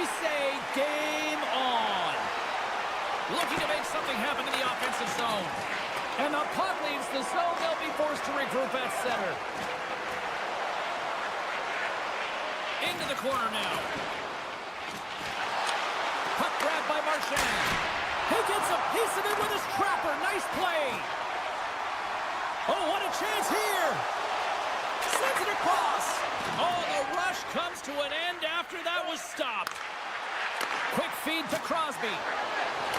we say game on. Looking to make something happen in the offensive zone. And the puck leaves the zone. They'll be forced to regroup at center. Into the corner now. Puck grabbed by Marchand. He gets a piece of it with his trapper. Nice play. Oh, what a chance here. Sends it across. Oh, the rush comes to an end after that was stopped. Quick feed to Crosby.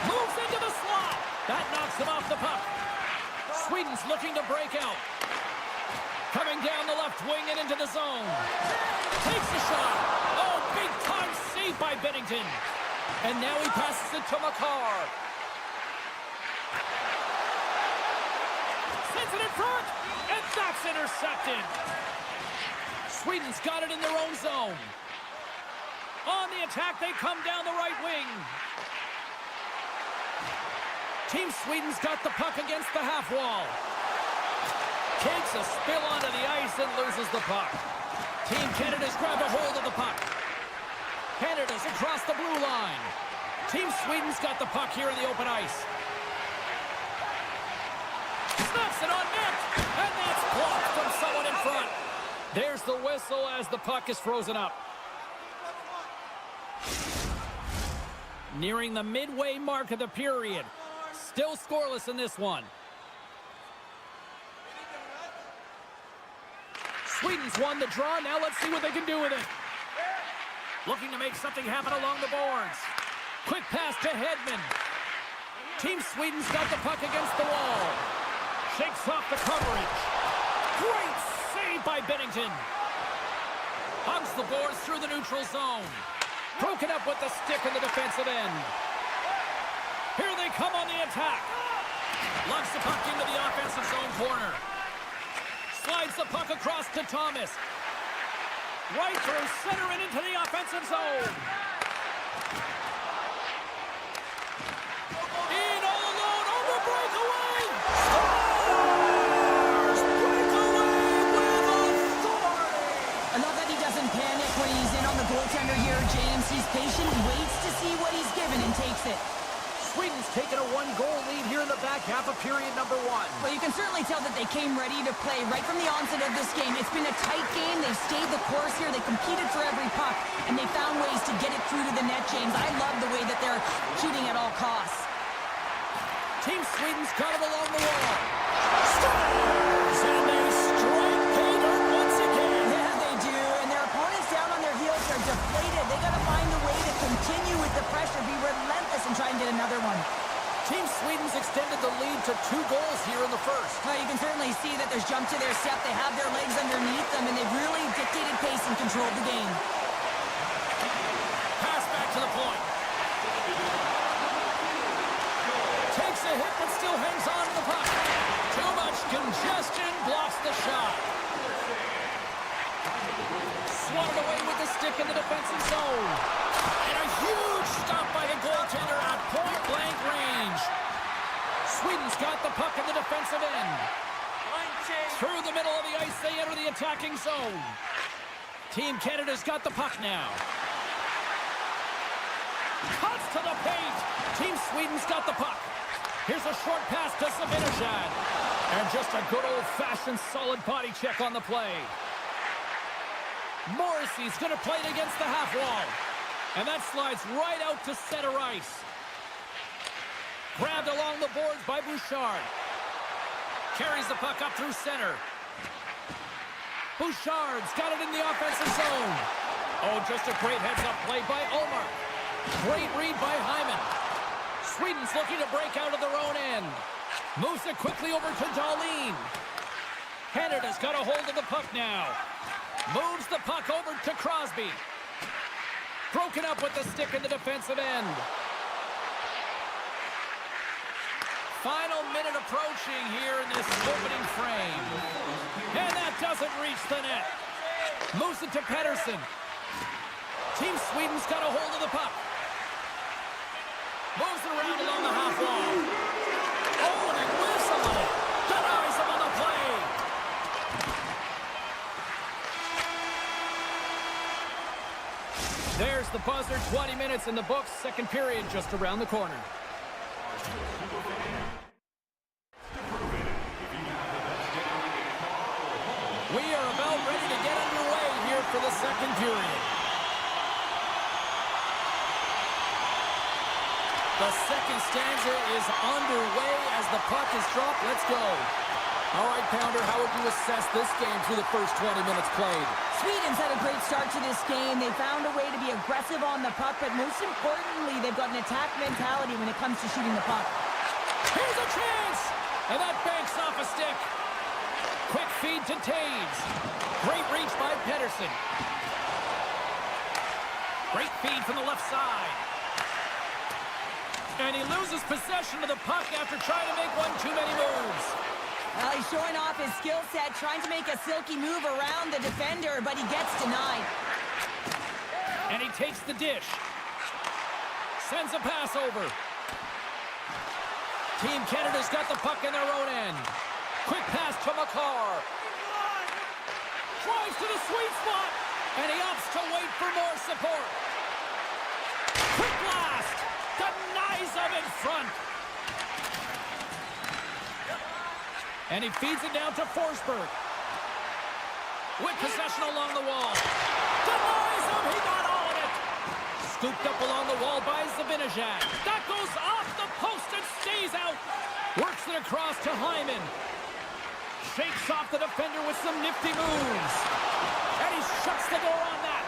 Moves into the slot. That knocks him off the puck. Sweden's looking to break out. Coming down the left wing and into the zone. Takes a shot. Oh, big time save by Bennington. And now he passes it to Makar. Sends it in front. And that's intercepted. Sweden's got it in their own zone. On the attack, they come down the right wing. Team Sweden's got the puck against the half wall. Takes a spill onto the ice and loses the puck. Team Canada's grabbed a hold of the puck. Canada's across the blue line. Team Sweden's got the puck here in the open ice. Snaps it on net, and that's blocked from someone in front. There's the whistle as the puck is frozen up. Nearing the midway mark of the period. Still scoreless in this one. Sweden's won the draw. Now let's see what they can do with it. Looking to make something happen along the boards. Quick pass to Hedman. Team Sweden's got the puck against the wall. Shakes off the coverage. Great save by Bennington. Hugs the boards through the neutral zone. Broken up with the stick in the defensive end. Here they come on the attack. Lugs the puck into the offensive zone corner. Slides the puck across to Thomas. Right through center and into the offensive zone. In all alone on the breakaway. Scores! Breakaway with authority. I love that he doesn't panic when he's in on the goaltender here, James. He's patient, waits to see what he's given and takes it. Sweden's taken a one-goal lead here in the back half of period number one. Well, you can certainly tell that they came ready to play right from the onset of this game. It's been a tight game. They've stayed the course here. They competed for every puck, and they found ways to get it through to the net, James. I love the way that they're shooting at all costs. Team Sweden's got it along the wall. Scores! And they strike pay dirt once again. Yeah, they do. And their opponents down on their heels are deflated. They got to find a way to continue with the pressure, be relentless, and try and get another one. Team Sweden's extended the lead to 2 goals here in the first. Well, you can certainly see that there's jump to their step. They have their legs underneath them, and they've really dictated pace and controlled the game. Pass back to the point. Takes a hit, but still hangs on to the puck. Too much congestion, blocks the shot. Swatted away with the stick in the defensive zone. And a huge stop by the goaltender at point-blank range. Sweden's got the puck in the defensive end. Through the middle of the ice, they enter the attacking zone. Team Canada's got the puck now. Cuts to the paint. Team Sweden's got the puck. Here's a short pass to Zibanejad. And just a good old-fashioned solid body check on the play. Morrissey's going to play it against the half wall. And that slides right out to center ice. Grabbed along the boards by Bouchard. Carries the puck up through center. Bouchard's got it in the offensive zone. Oh, just a great heads-up play by Omar. Great read by Hyman. Sweden's looking to break out of their own end. Moves it quickly over to Dahlin. Canada's got a hold of the puck now. Moves the puck over to Crosby. Broken up with the stick in the defensive end. Final minute approaching here in this opening frame. And that doesn't reach the net. Moves it to Pettersson. Team Sweden's got a hold of the puck. Moves it around along the half wall. Oh, and he whiffs on it. Denies him on the play. There's the buzzer. 20 minutes in the books. Second period just around the corner. We are about ready to get underway here for the second period. The second stanza is underway as the puck is dropped. Let's go. All right, Pounder, how would you assess this game through the first 20 minutes played? Sweden's had a great start to this game. They found a way to be aggressive on the puck, but most importantly, they've got an attack mentality when it comes to shooting the puck. Here's a chance! And that banks off a stick. Quick feed to Taves. Great reach by Pedersen. Great feed from the left side. And he loses possession of the puck after trying to make one too many moves. Well, he's showing off his skill set, trying to make a silky move around the defender, but he gets denied. And he takes the dish. Sends a pass over. Team Canada's got the puck in their own end. Quick pass to McCarr. Drives to the sweet spot. And he opts to wait for more support. Quick blast. Denies him in front. And he feeds it down to Forsberg. With possession along the wall. Denies him. He got all of it. Scooped up along the wall by Zibanejad. That goes off the post and stays out. Works it across to Hyman. Shakes off the defender with some nifty moves. And he shuts the door on that.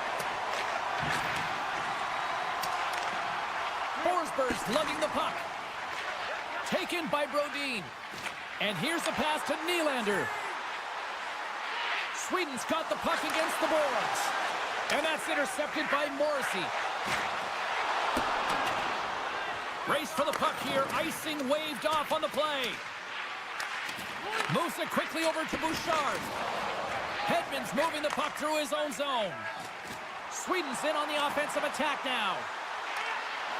Forsberg's lugging the puck. Taken by Brodin. And here's the pass to Nylander. Sweden's got the puck against the boards. And that's intercepted by Morrissey. Race for the puck here. Icing waved off on the play. Moves it quickly over to Bouchard. Hedman's moving the puck through his own zone. Sweden's in on the offensive attack now.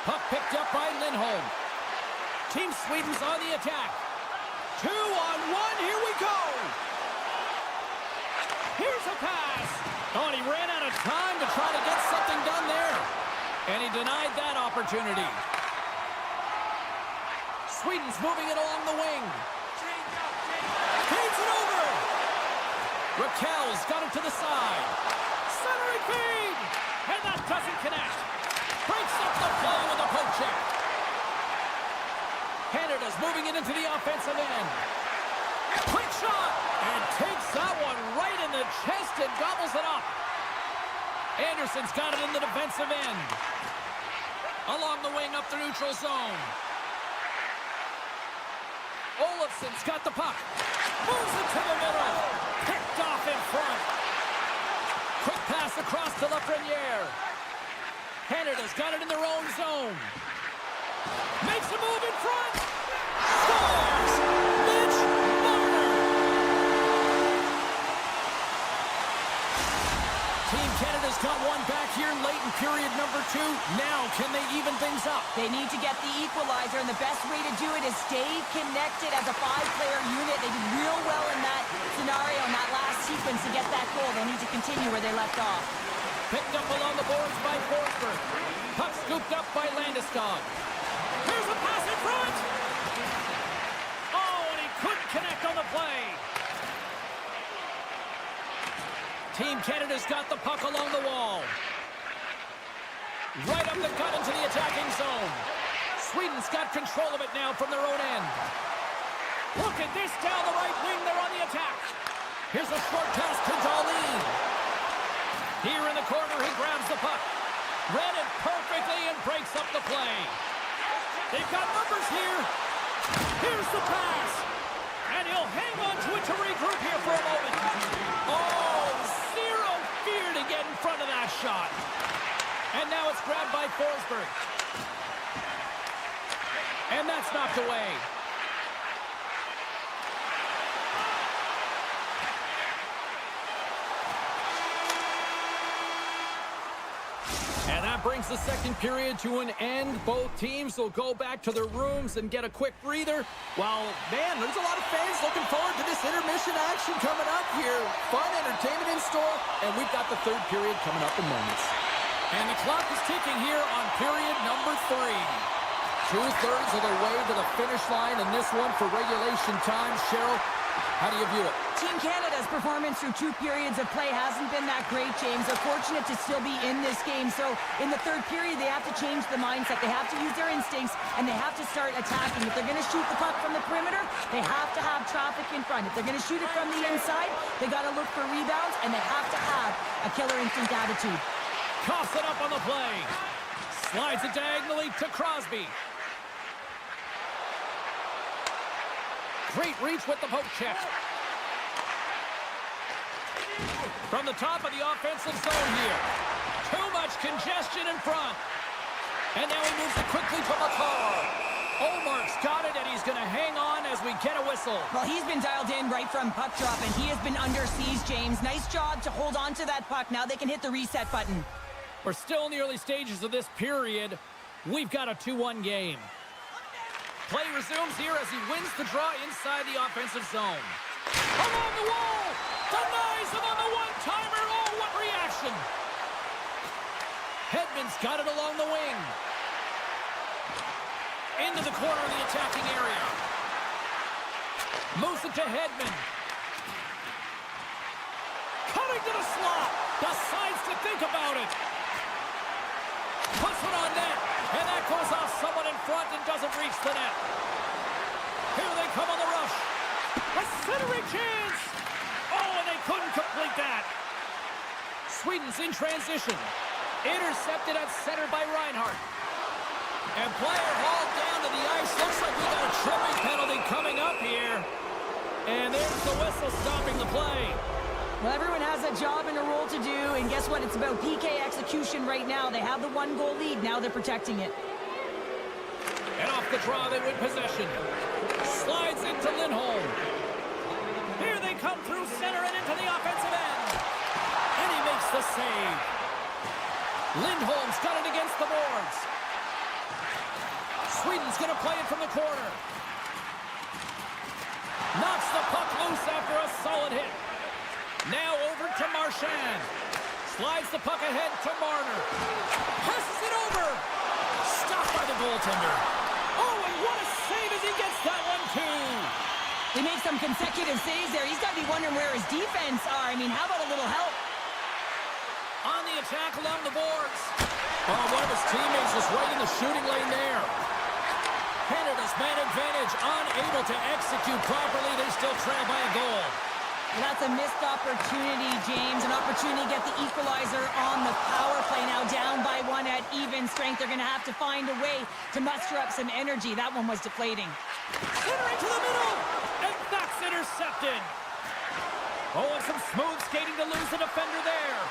Puck picked up by Lindholm. Team Sweden's on the attack. 2-on-1, here we go! Here's a pass! Oh, and he ran out of time to try to get something done there. And he denied that opportunity. Sweden's moving it along the wing. Feeds it over! Raquel's got it to the side. Centering feed! And that doesn't connect. Breaks up the play with a poke check. Canada's moving it into the offensive end. Quick shot! And takes that one right in the chest and gobbles it up. Anderson's got it in the defensive end. Along the wing up the neutral zone. Olofsson's got the puck. Moves it to the middle. Picked off in front. Quick pass across to Lafreniere. Canada's got it in their own zone. Makes a move in front. Scores! Mitch Marner! Team Canada's got one back here late in period number 2. Now, can they even things up? They need to get the equalizer, and the best way to do it is stay connected as a 5-player unit. They did real well in that scenario, in that last sequence to get that goal. They need to continue where they left off. Picked up along the boards by Forsberg. Puck scooped up by Landeskog. Here's a pass in front! Oh, and he couldn't connect on the play. Team Canada's got the puck along the wall. Right up the gut into the attacking zone. Sweden's got control of it now from their own end. Look at this down the right wing. They're on the attack. Here's a short pass to Dahlin. Here in the corner, he grabs the puck. Read it perfectly and breaks up the play. They've got numbers here. Here's the pass. And he'll hang on to it to regroup here for a moment. Oh, zero fear to get in front of that shot. And now it's grabbed by Forsberg. And that's knocked away. And that brings the second period to an end. Both teams will go back to their rooms and get a quick breather. Well, man, there's a lot of fans looking forward to this intermission action coming up here. Fun entertainment in store, and we've got the third period coming up in moments. And the clock is ticking here on period number 3. 2/3 of the way to the finish line in this one for regulation time. Cheryl, how do you view it? Team Canada's performance through 2 periods of play hasn't been that great, James. They're fortunate to still be in this game. So in the 3rd period, they have to change the mindset. They have to use their instincts, and they have to start attacking. If they're going to shoot the puck from the perimeter, they have to have traffic in front. If they're going to shoot it from the inside, they got to look for rebounds, and they have to have a killer instinct attitude. Coughs it up on the play. Slides it diagonally to Crosby. Great reach with the poke check. From the top of the offensive zone here. Too much congestion in front. And now he moves it quickly to McCall. Omark's got it, and he's going to hang on as we get a whistle. Well, he's been dialed in right from puck drop, and he has been under siege, James. Nice job to hold on to that puck. Now they can hit the reset button. We're still in the early stages of this period. We've got a 2-1 game. Play resumes here as he wins the draw inside the offensive zone. Along the wall! Denies him on the one-timer! Oh, what reaction! Hedman's got it along the wing. Into the corner of the attacking area. Moves it to Hedman. Cutting to the slot. Decides to think about it. Puts it on net. And that goes off someone in front and doesn't reach the net. Here they come on the rush. A centering chance. Oh, and they couldn't complete that. Sweden's in transition. Intercepted at center by Reinhart. And player hauled down to the ice. Looks like we got a tripping penalty coming up here. And there's the whistle stopping the play. Well, everyone has a job and a role to do, and guess what? It's about PK execution right now. They have the 1-goal lead. Now they're protecting it. And off the draw, they win possession. Slides into Lindholm. Here they come through center and into the offensive end. And he makes the save. Lindholm's got it against the boards. Sweden's going to play it from the corner. Knocks the puck loose after a solid hit. Now over to Marchand. Slides the puck ahead to Marner. Passes it over. Stopped by the goaltender. Oh, and what a save as he gets that one, too. They make some consecutive saves there. He's got to be wondering where his defense are. I mean, how about a little help? On the attack along the boards. Oh, one of his teammates is right in the shooting lane there. Canada's man advantage, unable to execute properly. They still trail by a goal. That's a missed opportunity, James. An opportunity to get the equalizer on the power play. Now down by 1 at even strength. They're going to have to find a way to muster up some energy. That one was deflating. Centering to the middle, and that's intercepted. Oh, and some smooth skating to lose the defender there.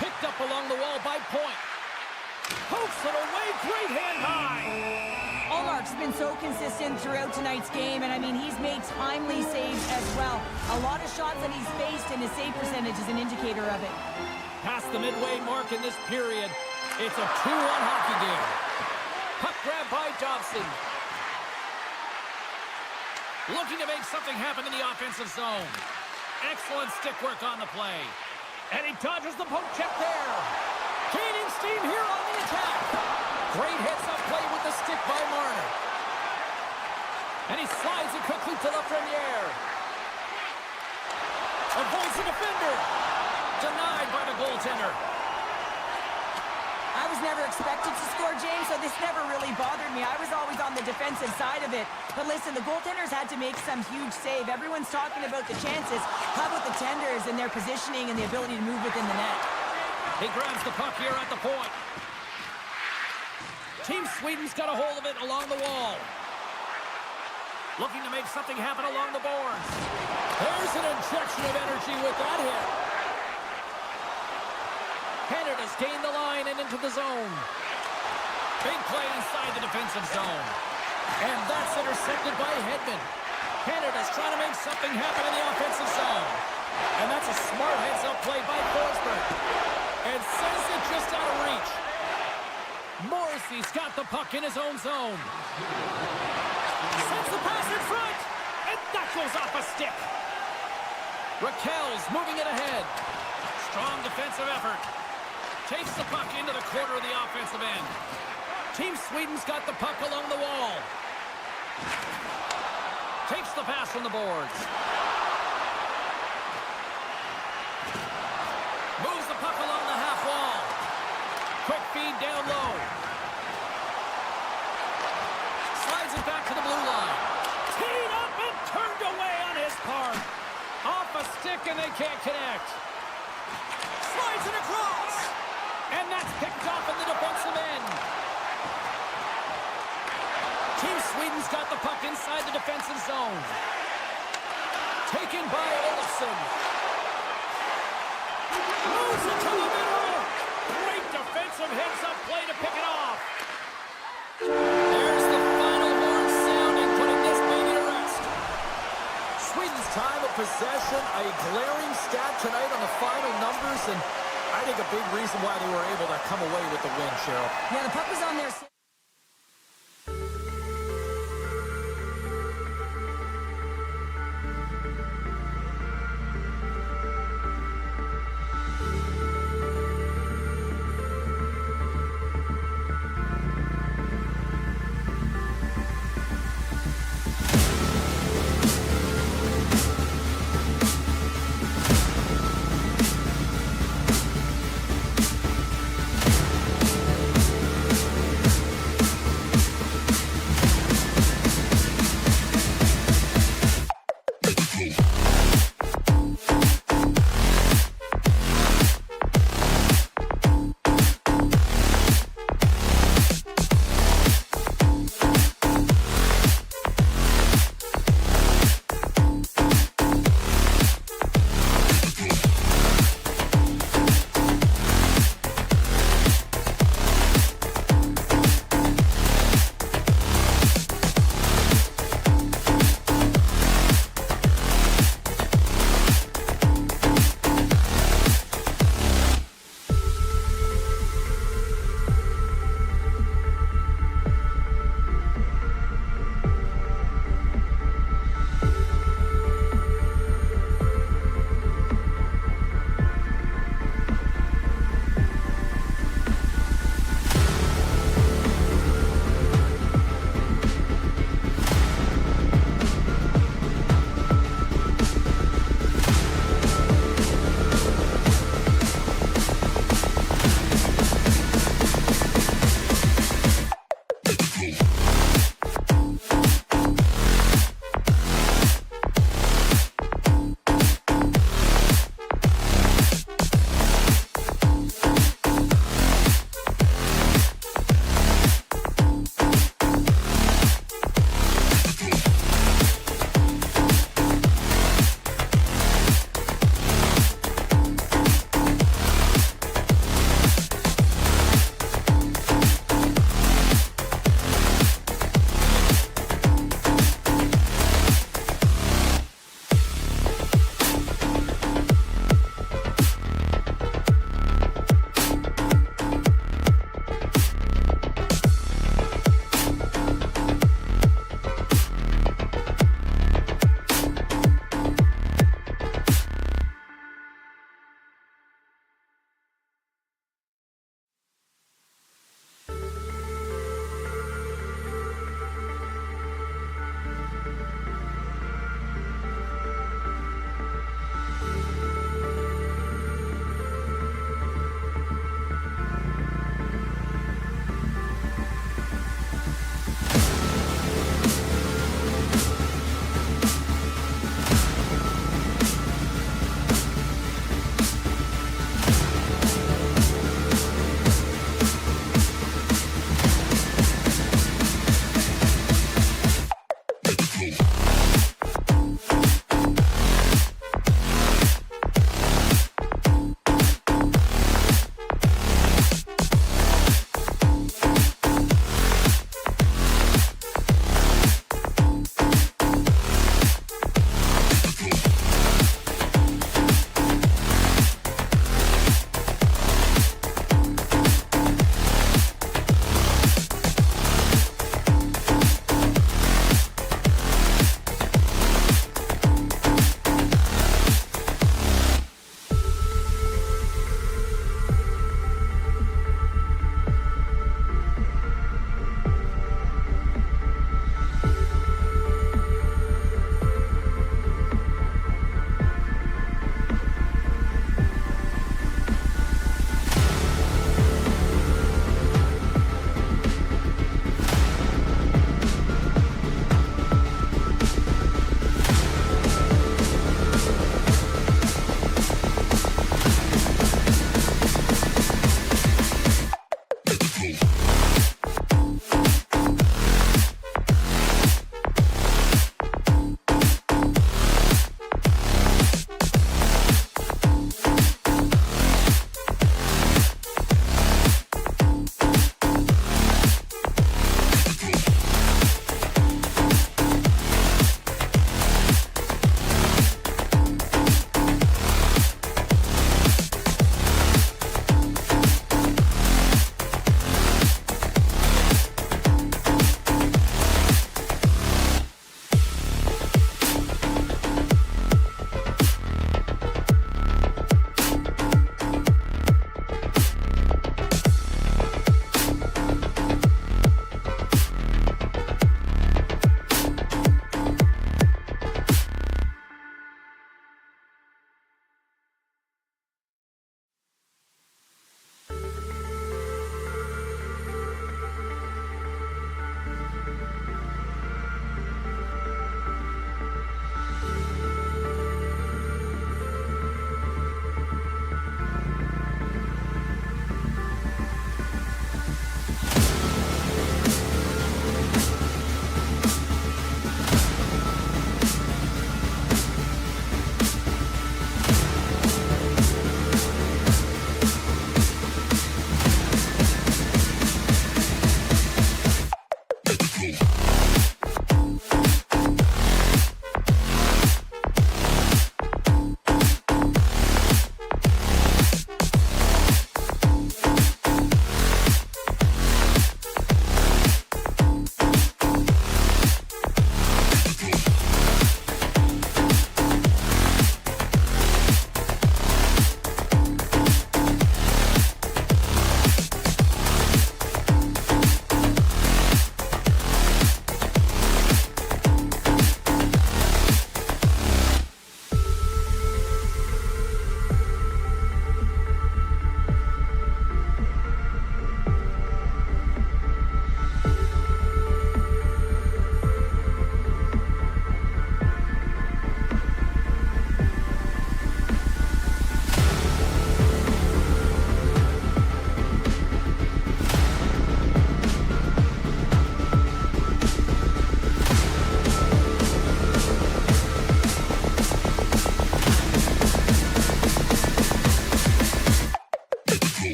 Picked up along the wall by Point. Pokes it away, great hand high. Ullmark's been so consistent throughout tonight's game, and I mean, he's made timely saves as well. A lot of shots that he's faced, and his save percentage is an indicator of it. Past the midway mark in this period, it's a 2-1 hockey game. Puck grab by Dobson. Looking to make something happen in the offensive zone. Excellent stick work on the play. And he dodges the poke check there. Gaining steam here on the attack. Great heads-up play with the stick by Marner. And he slides it quickly to Lafreniere. Avoids the defender. Denied by the goaltender. I was never expected to score, James, so this never really bothered me. I was always on the defensive side of it. But listen, the goaltenders had to make some huge save. Everyone's talking about the chances. How about the tenders and their positioning and the ability to move within the net? He grabs the puck here at the point. Team Sweden's got a hold of it along the wall. Looking to make something happen along the boards. There's an injection of energy with that hit. Canada's gained the line and into the zone. Big play inside the defensive zone. And that's intercepted by Hedman. Canada's trying to make something happen in the offensive zone. And that's a smart heads-up play by Forsberg. And sends it just out of reach. Morrissey's got the puck in his own zone. Sends the pass in front. And that goes off a stick. Raquel's moving it ahead. Strong defensive effort. Takes the puck into the corner of the offensive end. Team Sweden's got the puck along the wall. Takes the pass from the boards. Moves the puck along the half wall. Quick feed down low. Slides it back to the blue line. Teed up and turned away on his part. Off a stick and they can't connect. Slides it across. And that's picked off in the defensive end. Team Sweden's got the puck inside the defensive zone. Taken by Olofsson. Moves it to the middle. Great defensive heads-up play to pick it off. There's the final horn sounding, putting this baby to rest. Sweden's time of possession, a glaring stat tonight on the final numbers, and I think a big reason why they were able to come away with the win, Cheryl. Yeah, the puck was on their...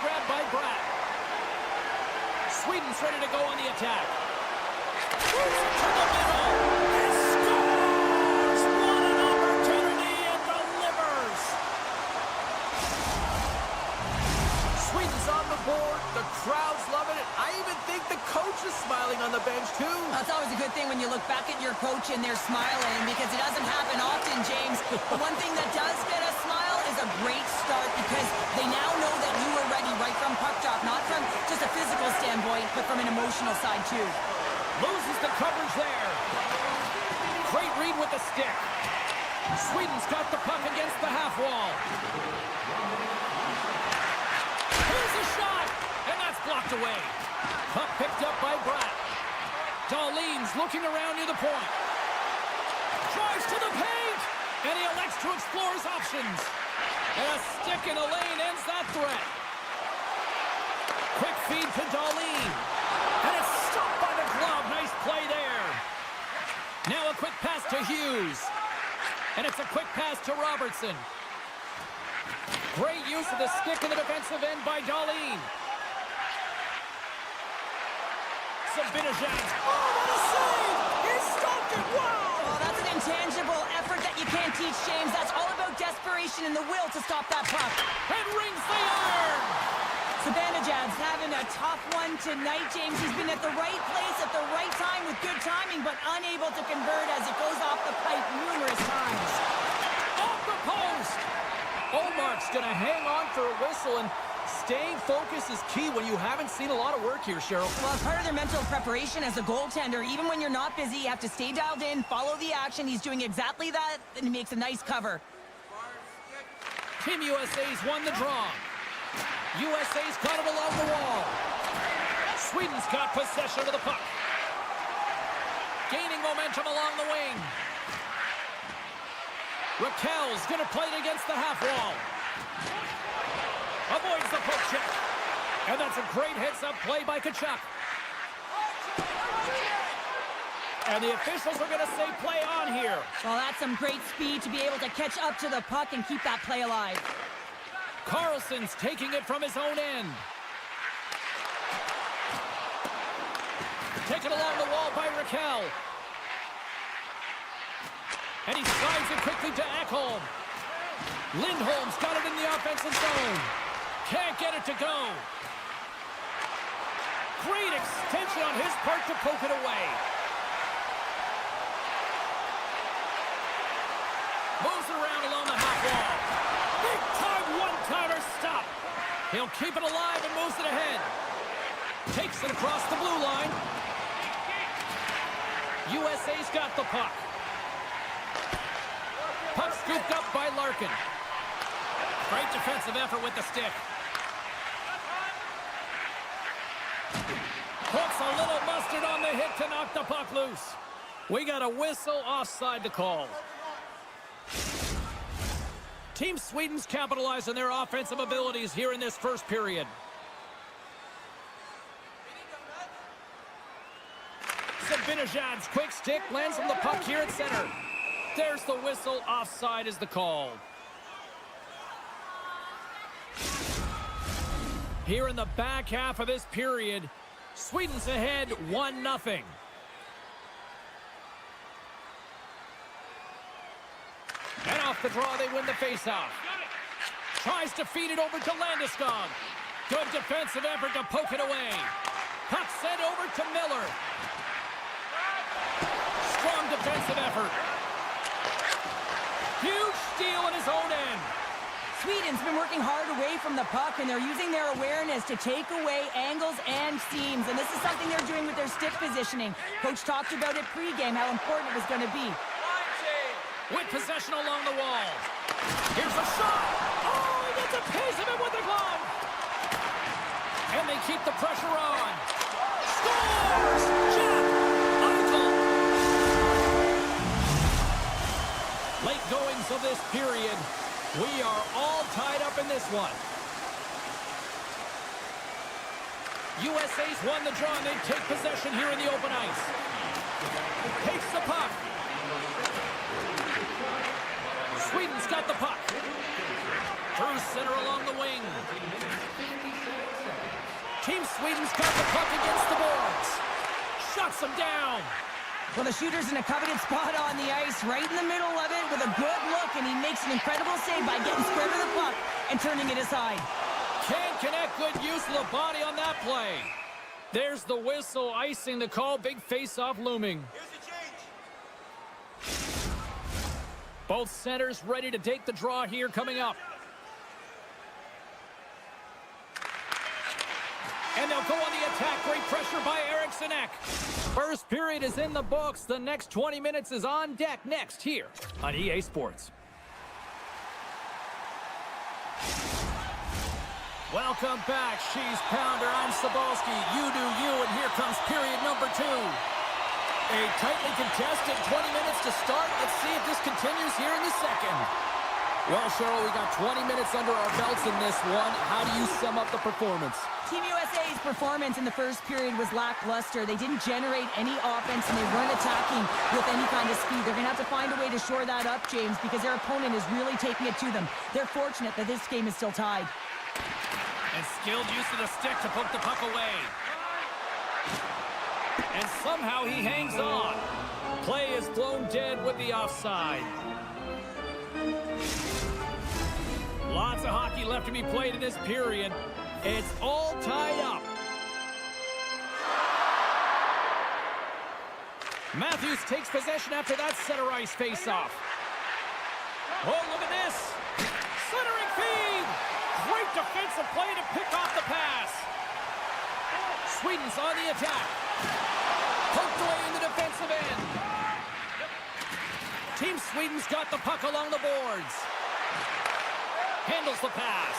grab by Brad. Sweden's ready to go on the attack. Shoots it to the middle. He scores! What an opportunity and delivers! Sweden's on the board. The crowd's loving it. I even think the coach is smiling on the bench, too. That's always a good thing when you look back at your coach and they're smiling, because it doesn't happen often, James. The one thing that does get a smile is a great start, because they now know that you were ready right from puck drop, not from just a physical standpoint, but from an emotional side, too. Loses the coverage there. Great read with the stick. Sweden's got the puck against the half wall. Here's a shot, and that's blocked away. Puck picked up by Brad. Dahlin's looking around near the point. Drives to the paint, and he elects to explore his options. And a stick in the lane ends that threat. Quick feed to Dahlin. And it's stopped by the glove. Nice play there. Now a quick pass to Hughes. And it's a quick pass to Robertson. Great use of the stick in the defensive end by Dahlin. Sabinajad. Oh, what a save! He stopped it! Wow! Oh, that's an intangible effort that you can't teach, James. That's all about desperation and the will to stop that puck. And rings the iron! Sabinajad's having a tough one tonight, James. He's been at the right place at the right time with good timing, but unable to convert as it goes off the pipe numerous times. Off the post! Omark's gonna hang on for a whistle, and staying focused is key when you haven't seen a lot of work here, Cheryl. Well, it's part of their mental preparation as a goaltender. Even when you're not busy, you have to stay dialed in, follow the action. He's doing exactly that, and he makes a nice cover. Team USA's won the draw. USA's got it along the wall. Sweden's got possession of the puck. Gaining momentum along the wing. Raquel's going to play it against the half wall. Avoids the poke check. And that's a great heads-up play by Tkachuk. And the officials are going to say play on here. Well, that's some great speed to be able to catch up to the puck and keep that play alive. Carlson's taking it from his own end. Taken along the wall by Raquel. And he slides it quickly to Ekholm. Lindholm's got it in the offensive zone. Can't get it to go. Great extension on his part to poke it away. Moves it around along the half wall. Big time one-timer stop. He'll keep it alive and moves it ahead. Takes it across the blue line. USA's got the puck. Puck scooped up by Larkin. Great defensive effort with the stick. Puts a little mustard on the hit to knock the puck loose. We got a whistle offside to call. Team Sweden's capitalized on their offensive abilities here in this first period. Sabinajad's quick stick lands on the puck here at center. There's the whistle. Offside is the call. Here in the back half of this period, Sweden's ahead 1-0. And off the draw, they win the faceoff. Tries to feed it over to Landeskog. Good defensive effort to poke it away. Puck sent over to Miller. Strong defensive effort. Huge steal in his own end. Sweden's been working hard away from the puck, and they're using their awareness to take away angles and seams. And this is something they're doing with their stick positioning. Coach talked about it pregame, how important it was going to be. With possession along the wall. Here's a shot. Oh, he gets a piece of it with the glove. And they keep the pressure on. Scores! Jack Eichel. Late goings of this period. We are all tied up in this one. USA's won the draw, and they take possession here in the open ice. Takes the puck. Sweden's got the puck. Through center along the wing. Team Sweden's got the puck against the boards. Shuts them down. Well, the shooter's in a coveted spot on the ice, right in the middle of it with a good look, and he makes an incredible save by getting square to the puck and turning it aside. Can't connect. Good use of the body on that play. There's the whistle, icing the call. Big face-off looming. Both centers ready to take the draw here coming up. And they'll go on the attack. Great pressure by Eriksson Ek. First period is in the books. The next 20 minutes is on deck next here on EA Sports. Welcome back. She's Pounder. I'm Sabalski. You do you, and here comes period number 2. A tightly contested 20 minutes to start. Let's see if this continues here in the second. Well, Cheryl, we got 20 minutes under our belts in this one. How do you sum up the performance? Team USA's performance in the first period was lackluster. They didn't generate any offense, and they weren't attacking with any kind of speed. They're going to have to find a way to shore that up, James, because their opponent is really taking it to them. They're fortunate that this game is still tied. And skilled use of the stick to poke the puck away. And somehow he hangs on. Play is blown dead with the offside. Lots of hockey left to be played in this period. It's all tied up. Matthews takes possession after that center ice face-off. Oh, look at this. Centering feed. Great defensive play to pick off the pass. Sweden's on the attack. Poked away in the defensive end. Team Sweden's got the puck along the boards. Handles the pass.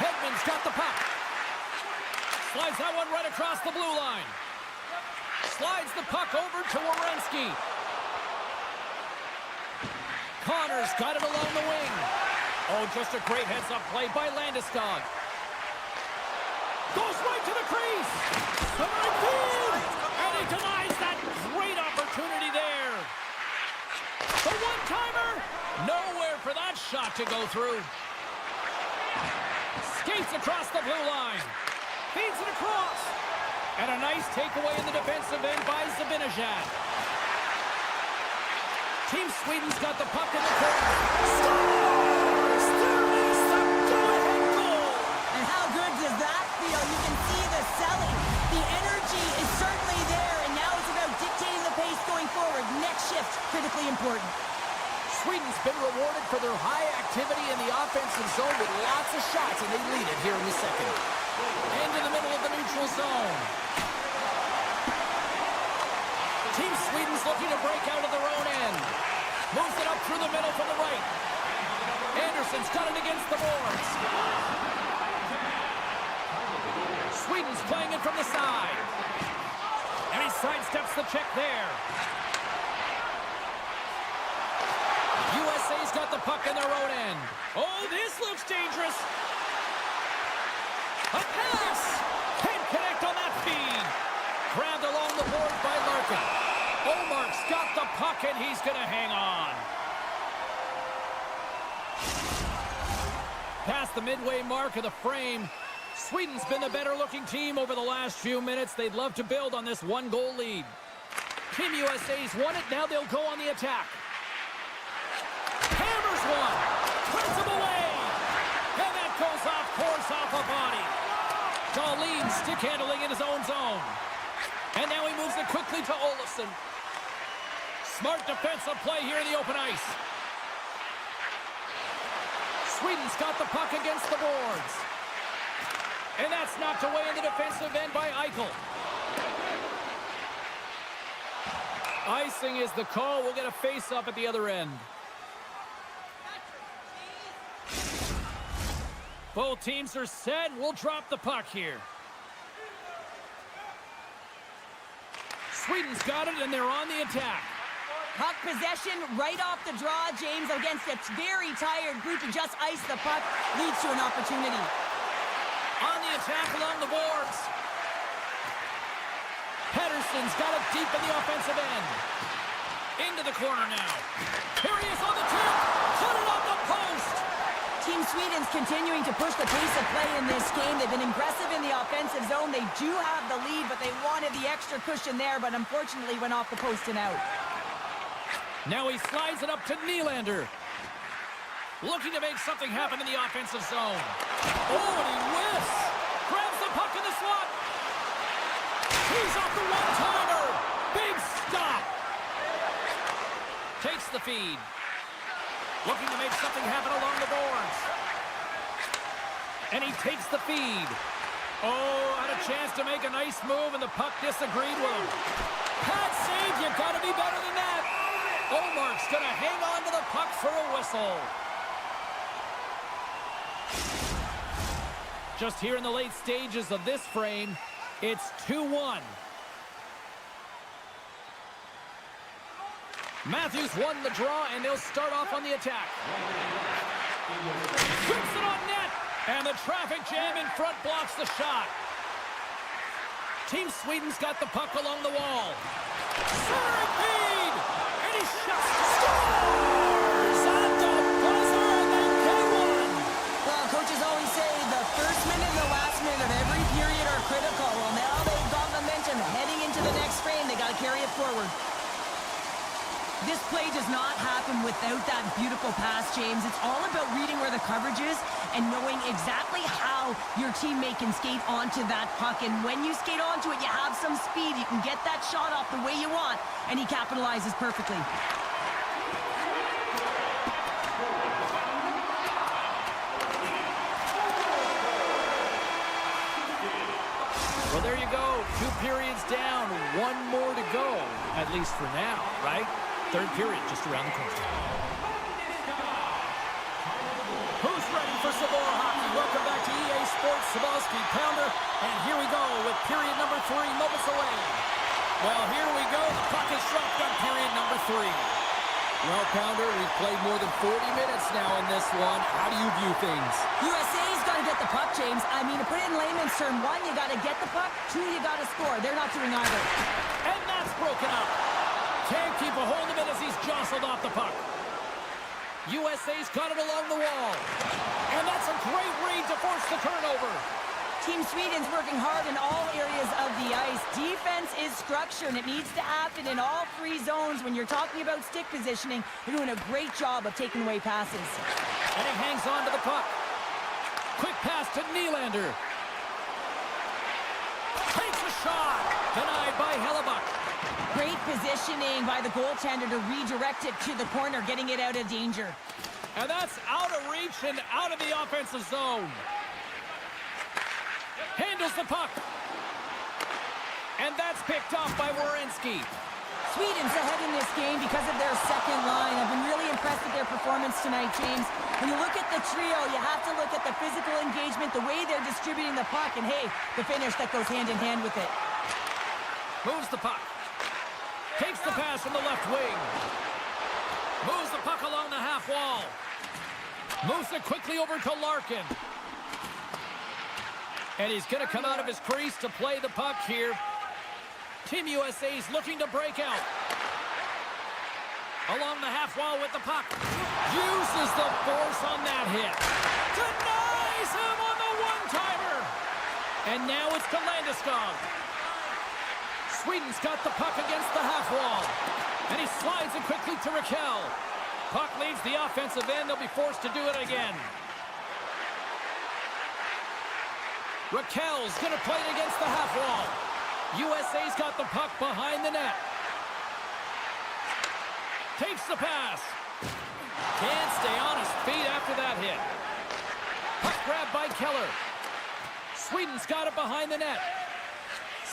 Hedman's got the puck. Slides that one right across the blue line. Slides the puck over to Werenski. Connor's got it along the wing. Oh, just a great heads-up play by Landeskog. Goes right to the crease. Somebody feed. And he denies that great opportunity there. The one-timer. Nowhere for that shot to go through. Skates across the blue line. Feeds it across. And a nice takeaway in the defensive end by Zibanejad. Team Sweden's got the puck in the corner. Scores! There is the go-ahead goal! And how good does that feel? You can see the selling. The energy is certainly there, and now it's about dictating the pace going forward. Next shift, critically important. Sweden's been rewarded for their high activity in the offensive zone with lots of shots, and they lead it here in the second. Into the middle of the neutral zone. Team Sweden's looking to break out of their own end. Moves it up through the middle from the right. Anderson's got it against the boards. Sweden's playing it from the side. And he sidesteps the check there. USA's got the puck in their own end. Oh, this looks dangerous. A pass. Can't connect on that feed. Grabbed along the board by Larkin. Omark's got the puck, and he's going to hang on. Past the midway mark of the frame, Sweden's been the better-looking team over the last few minutes. They'd love to build on this one-goal lead. Team USA's won it. Now they'll go on the attack. Hammers one. Puts him away. And that goes off course off a body. Dahlin stick handling in his own zone. And now he moves it quickly to Olofsson. Smart defensive play here in the open ice. Sweden's got the puck against the boards. And that's knocked away in the defensive end by Eichel. Icing is the call. We'll get a face-up at the other end. Both teams are set. We'll drop the puck here. Sweden's got it, and they're on the attack. Puck possession right off the draw, James, against a very tired group to just ice the puck leads to an opportunity. On the attack along the boards. Pettersson's got it deep in the offensive end. Into the corner now. Here he is on the tip. Put it on the post. Team Sweden's continuing to push the pace of play in this game. They've been aggressive in the offensive zone. They do have the lead, but they wanted the extra cushion there, but unfortunately went off the post and out. Now he slides it up to Nylander. Looking to make something happen in the offensive zone. Oh, and he whiffs. Grabs the puck in the slot. He's off the one-timer. Big stop. Takes the feed. Looking to make something happen along the boards. And he takes the feed. Oh, had a chance to make a nice move, and the puck disagreed with him. Pad save, you gotta be better than that. Omark's gonna hang on to the puck for a whistle. Just here in the late stages of this frame, it's 2-1. Matthews won the draw, and they'll start off on the attack. Whips it on net, and the traffic jam in front blocks the shot. Team Sweden's got the puck along the wall. Centering feed, and he shuts. Scores at the buzzer, and then K1. Well, coaches always say the first minute and the last minute of every period are critical. Well, now they've got momentum heading into the next frame. They got to carry it forward. This play does not happen without that beautiful pass, James. It's all about reading where the coverage is and knowing exactly how your teammate can skate onto that puck. And when you skate onto it, you have some speed. You can get that shot off the way you want, and he capitalizes perfectly. Well, there you go. 2 periods down, 1 more to go, at least for now, right? Third period just around the corner. Who's ready for some more hockey? Welcome back to EA Sports Sabalski Pounder. And here we go with period number 3 moments away. Well, here we go. The puck is dropped on period number 3. Well, Pounder, we've played more than 40 minutes now in this one. How do you view things? USA's got to get the puck, James. I mean, to put it in layman's term, 1, you got to get the puck. 2, you got to score. They're not doing either. And that's broken up. Can't keep a hold of it as he's jostled off the puck. USA's got it along the wall. And that's a great read to force the turnover. Team Sweden's working hard in all areas of the ice. Defense is structure, and it needs to happen in all 3 zones. When you're talking about stick positioning, they're doing a great job of taking away passes. And he hangs on to the puck. Quick pass to Nylander. Takes a shot. Denied by Hellebuck. Great positioning by the goaltender to redirect it to the corner, getting it out of danger. And that's out of reach and out of the offensive zone. Handles the puck. And that's picked off by Werenski. Sweden's ahead in this game because of their second line. I've been really impressed with their performance tonight, James. When you look at the trio, you have to look at the physical engagement, the way they're distributing the puck, and hey, the finish that goes hand in hand with it. Moves the puck. Takes the pass from the left wing. Moves the puck along the half wall. Moves it quickly over to Larkin. And he's going to come out of his crease to play the puck here. Team USA's looking to break out. Along the half wall with the puck. Uses the force on that hit. Denies him on the one-timer. And now it's to Landeskog. Sweden's got the puck against the half wall. And he slides it quickly to Raquel. Puck leaves the offensive end. They'll be forced to do it again. Raquel's going to play it against the half wall. USA's got the puck behind the net. Takes the pass. Can't stay on his feet after that hit. Puck grabbed by Keller. Sweden's got it behind the net.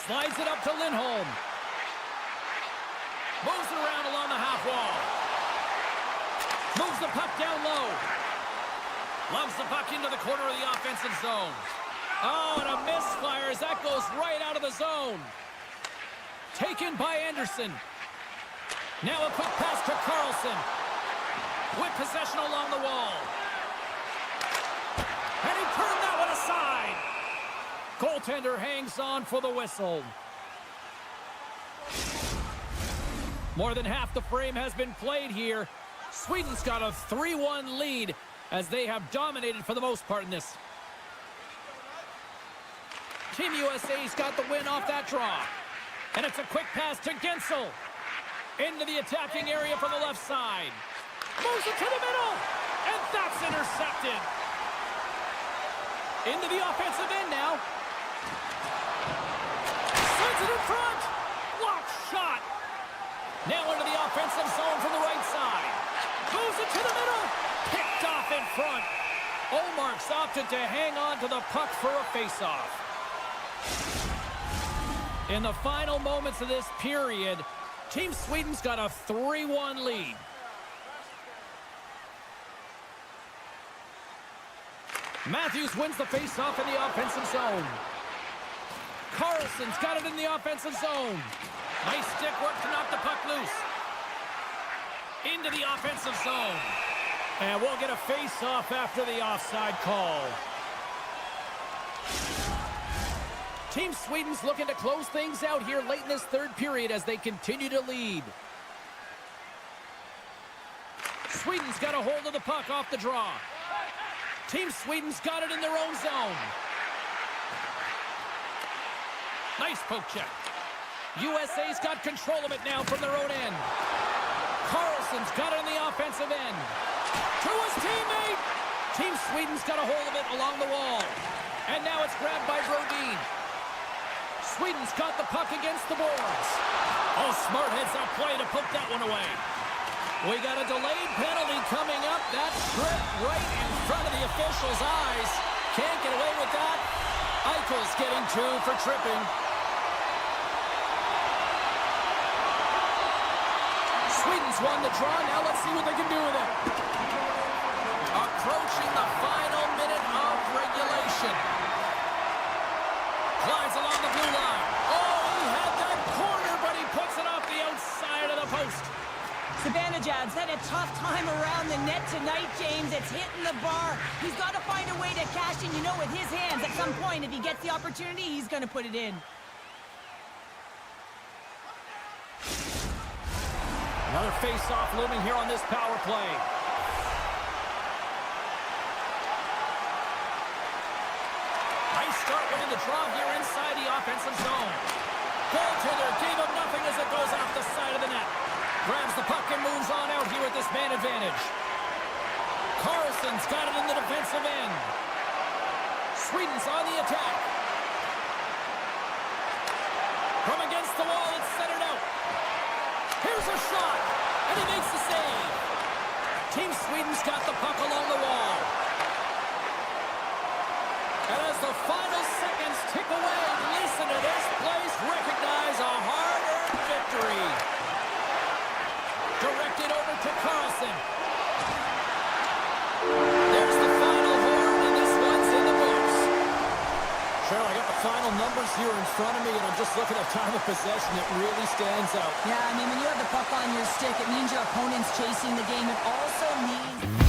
Slides it up to Lindholm. Moves it around along the half wall. Moves the puck down low. Loves the puck into the corner of the offensive zone. Oh, and a misfire as that goes right out of the zone. Taken by Anderson. Now a quick pass to Carlson. With possession along the wall. And he turned that one aside. Goaltender hangs on for the whistle. More than half the frame has been played here. Sweden's got a 3-1 lead as they have dominated for the most part in this. Team USA's got the win off that draw. And it's a quick pass to Gensel. Into the attacking area from the left side. Moves it to the middle. And that's intercepted. Into the offensive end now. Sends it in front. Blocked shot. Now into the offensive zone from the right side. Moves it to the middle. Picked off in front. Olmark's opted to hang on to the puck for a faceoff. In the final moments of this period, Team Sweden's got a 3-1 lead. Matthews wins the faceoff in the offensive zone. Carlson's got it in the offensive zone. Nice stick work to knock the puck loose. Into the offensive zone. And we'll get a face-off after the offside call. Team Sweden's looking to close things out here late in this third period as they continue to lead. Sweden's got a hold of the puck off the draw. Team Sweden's got it in their own zone. Nice poke check. USA's got control of it now from their own end. Carlson's got it in the offensive end. To his teammate. Team Sweden's got a hold of it along the wall. And now it's grabbed by Brodin. Sweden's got the puck against the boards. Oh, smart heads-up play to poke that one away. We got a delayed penalty coming up. That trip right in front of the official's eyes. Can't get away with that. Eichel's getting 2 for tripping. Sweden's won the draw. Now let's see what they can do with it. Approaching the final minute of regulation. Glides along the blue line. Oh, he had that corner, but he puts it off the outside of the post. Zibanejad's had a tough time around the net tonight, James. It's hitting the bar. He's got to find a way to cash in, you know, with his hands. At some point, if he gets the opportunity, he's going to put it in. Another face-off looming here on this power play. Nice start winning the draw here inside the offensive zone. Goaltender gave him nothing as it goes off the side of the net. Grabs the puck and moves on out here with this man advantage. Carlson's got it in the defensive end. Sweden's on the attack. From against the wall, it's centered out. Here's a shot, and he makes the save. Team Sweden's got the puck along the wall. And as the final seconds tick away, listen to this place recognize a hard-earned victory. Directed over to Carlson. There's the final horn, and this one's in the books. Cheryl, I got the final numbers here in front of me, and I'm just looking at time of possession. It really stands out. Yeah, I mean, when you have the puck on your stick, it means your opponent's chasing the game. It also means...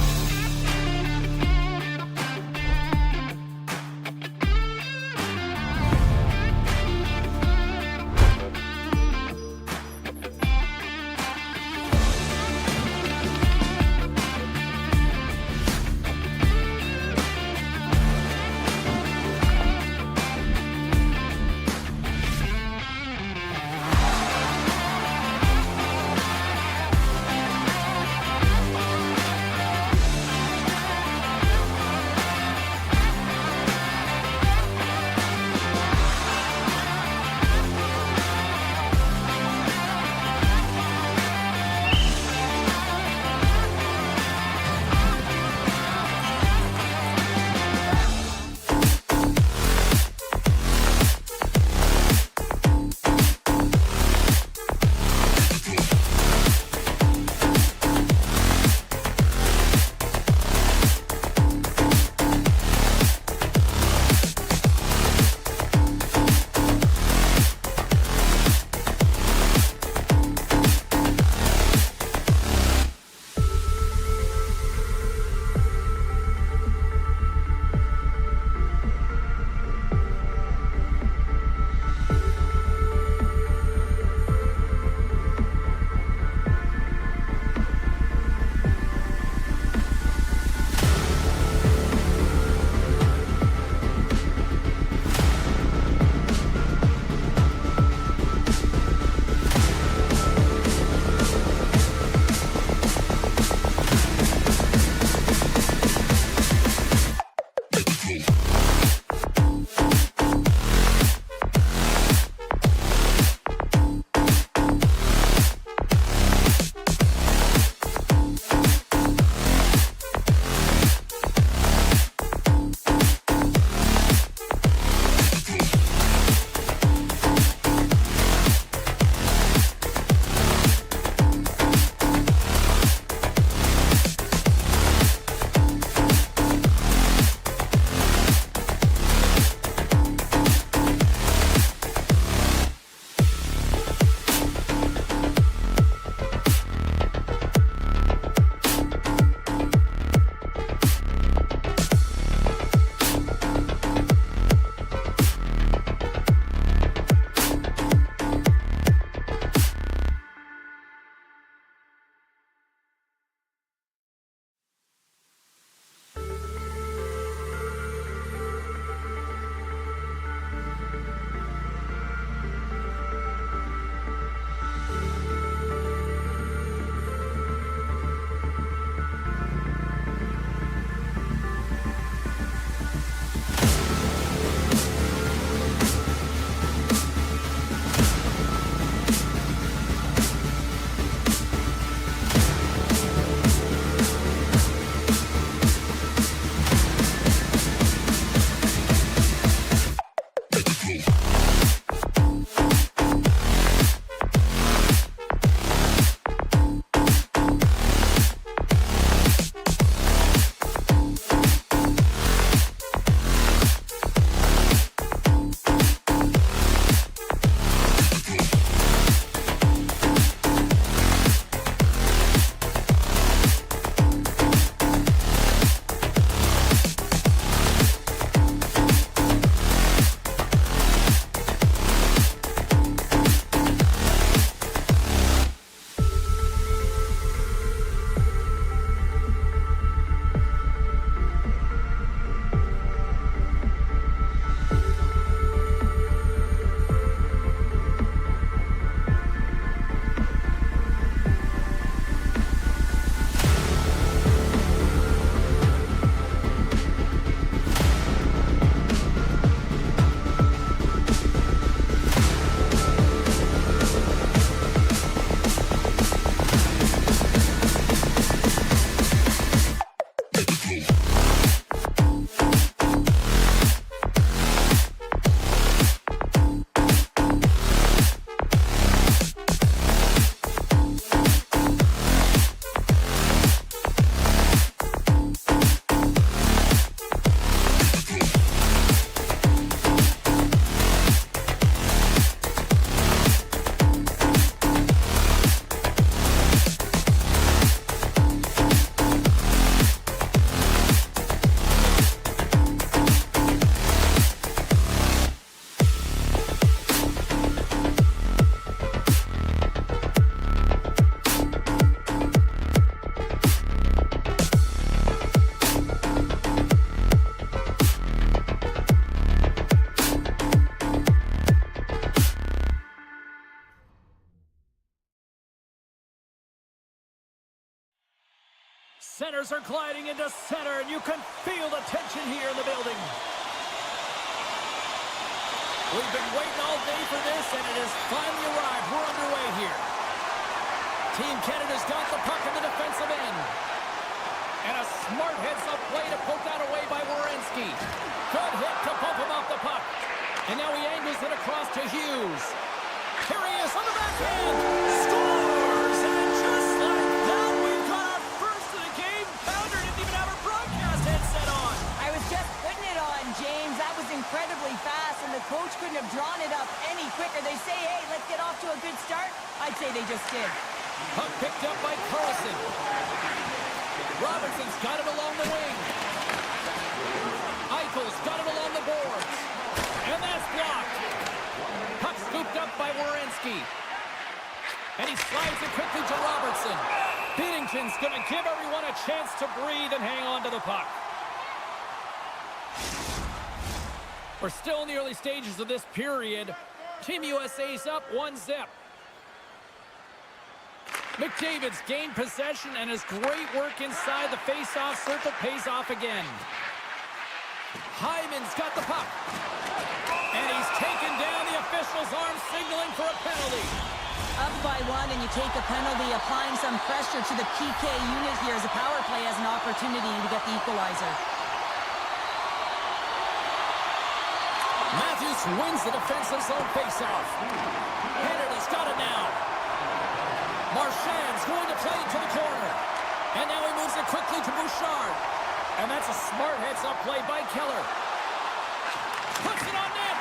runners are gliding into center, and you can feel the tension here in the building. We've been waiting all day for this, and it has finally arrived. We're underway here. Team Canada's got the puck in the defensive end. And a smart heads-up play to poke that away by Werenski. Good hit to bump him off the puck. And now he angles it across to Hughes. Here he is on the backhand. Scores! And just like that, we've got our first of the game. Pounder didn't even have her broadcast headset on. I was just putting it on, James. That was incredibly fast, and the coach couldn't have drawn it up any quicker. They say, hey, let's get off to a good start. I'd say they just did. Puck picked up by Carlson. Robinson's got it along the wing. Eichel's got it along the boards. And that's blocked. Puck scooped up by Werenski. And he slides it quickly to Robertson. Binnington's going to give everyone a chance to breathe and hang on to the puck. We're still in the early stages of this period. Team USA's up 1-0. McDavid's gained possession, and his great work inside the face-off circle pays off again. Hyman's got the puck. And he's taken down. The official's arm signaling for a penalty. Up by one, and you take a penalty, applying some pressure to the PK unit here as a power play has an opportunity to get the equalizer. Matthews wins the defensive zone face-off. Canada's got it now. Marchand's going to play to the corner. And now he moves it quickly to Bouchard. And that's a smart heads-up play by Keller. Puts it on net.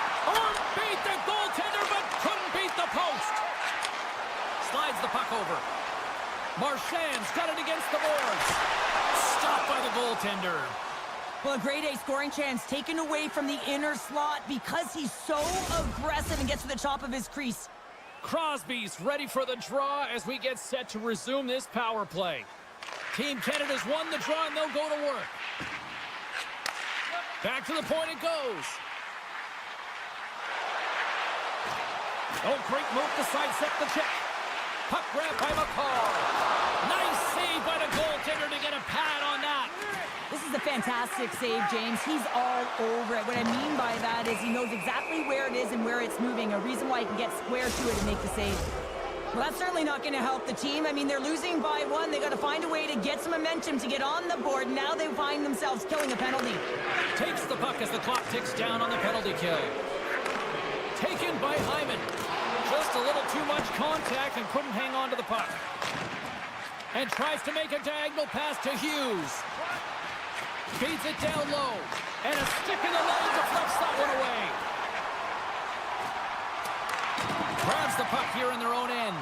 Beat the goaltender, but couldn't beat the post. Slides the puck over. Marchand's got it against the boards. Stopped by the goaltender. Well, a grade A scoring chance taken away from the inner slot because he's so aggressive and gets to the top of his crease. Crosby's ready for the draw as we get set to resume this power play. Team Canada's won the draw, and they'll go to work. Back to the point it goes. Oh, great move to sidestep the check. Puck grab by McCall. Nice save by the goaltender to get a pad on that. This is a fantastic save, James. He's all over it. What I mean by that is he knows exactly where it is and where it's moving. A reason why he can get square to it and make the save. Well, that's certainly not going to help the team. I mean, they're losing by one. They got to find a way to get some momentum to get on the board. Now they find themselves killing a penalty. Takes the puck as the clock ticks down on the penalty kill. Taken by Hyman. Just a little too much contact and couldn't hang on to the puck. And tries to make a diagonal pass to Hughes. Feeds it down low. And a stick in the leg deflects that one away. Grabs the puck here in their own end.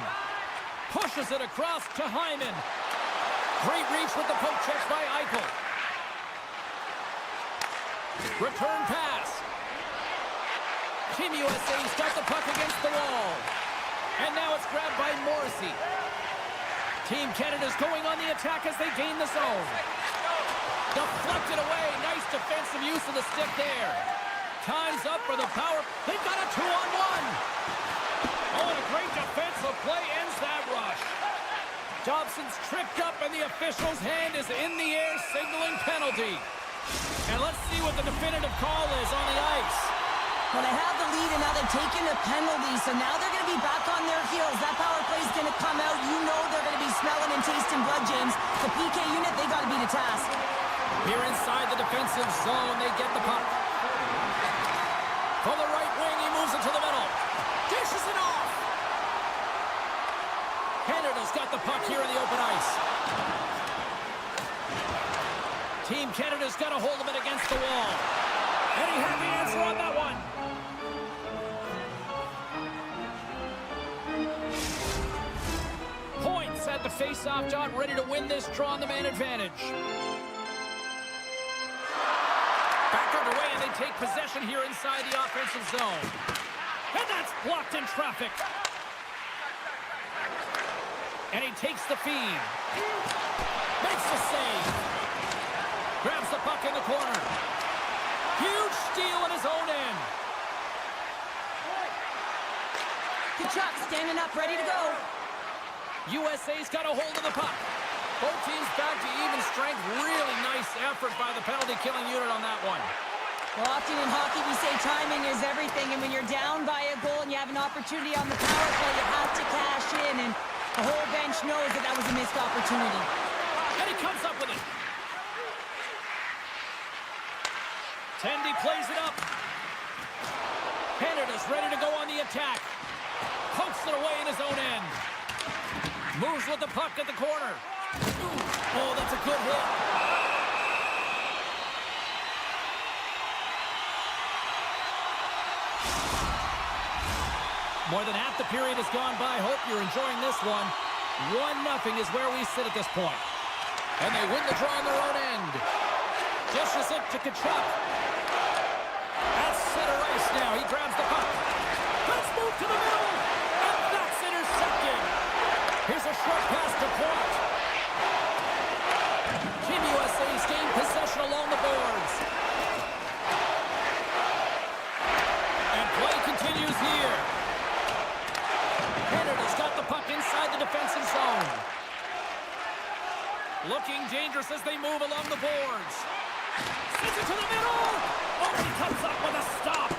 Pushes it across to Hyman. Great reach with the poke check by Eichel. Return pass. Team USA's got the puck against the wall. And now it's grabbed by Morrissey. Team Canada's going on the attack as they gain the zone. Deflected away. Nice defensive use of the stick there. Time's up for the power. They've got a 2-on-1. Oh, and a great defensive play ends that rush. Dobson's tripped up, and the official's hand is in the air, signaling penalty. And let's see what the definitive call is on the ice. Well, they have the lead, and now they've taken a penalty, so now they're going to be back on their heels. That power play is going to come out. You know they're going to be smelling and tasting blood, James. The PK unit, they got to be the task. Here inside the defensive zone, they get the puck. From the right wing, he moves it to the middle. Dishes it off. Canada's got the puck here in the open ice. Team Canada's got a hold of it against the wall. And he had the answer on that one. Points at the face-off dot, ready to win this draw on the man advantage. Back underway, and they take possession here inside the offensive zone. And that's blocked in traffic. And he takes the feed. Makes the save. Grabs the puck in the corner. Huge steal in his own end. Kachuk standing up, ready to go. USA's got a hold of the puck. Both teams back to even strength. Really nice effort by the penalty-killing unit on that one. Well, often in hockey we say timing is everything, and when you're down by a goal and you have an opportunity on the power play, you have to cash in, and the whole bench knows that that was a missed opportunity. And he comes up with it. Tendy plays it up. Canada's ready to go on the attack. Pokes it away in his own end. Moves with the puck at the corner. Oh, that's a good hit. More than half the period has gone by. Hope you're enjoying this one. 1-0 is where we sit at this point. And they win the draw on their own end. Dishes it to Kachuk. At center ice now. He grabs the puck. Let's move to the middle. And that's intercepted. Here's a short pass to Point. Team USA's gained possession along the boards. And play continues here. Canada's got the puck inside the defensive zone. Looking dangerous as they move along the boards. Sends it to the middle. Oh, he comes up with a stop.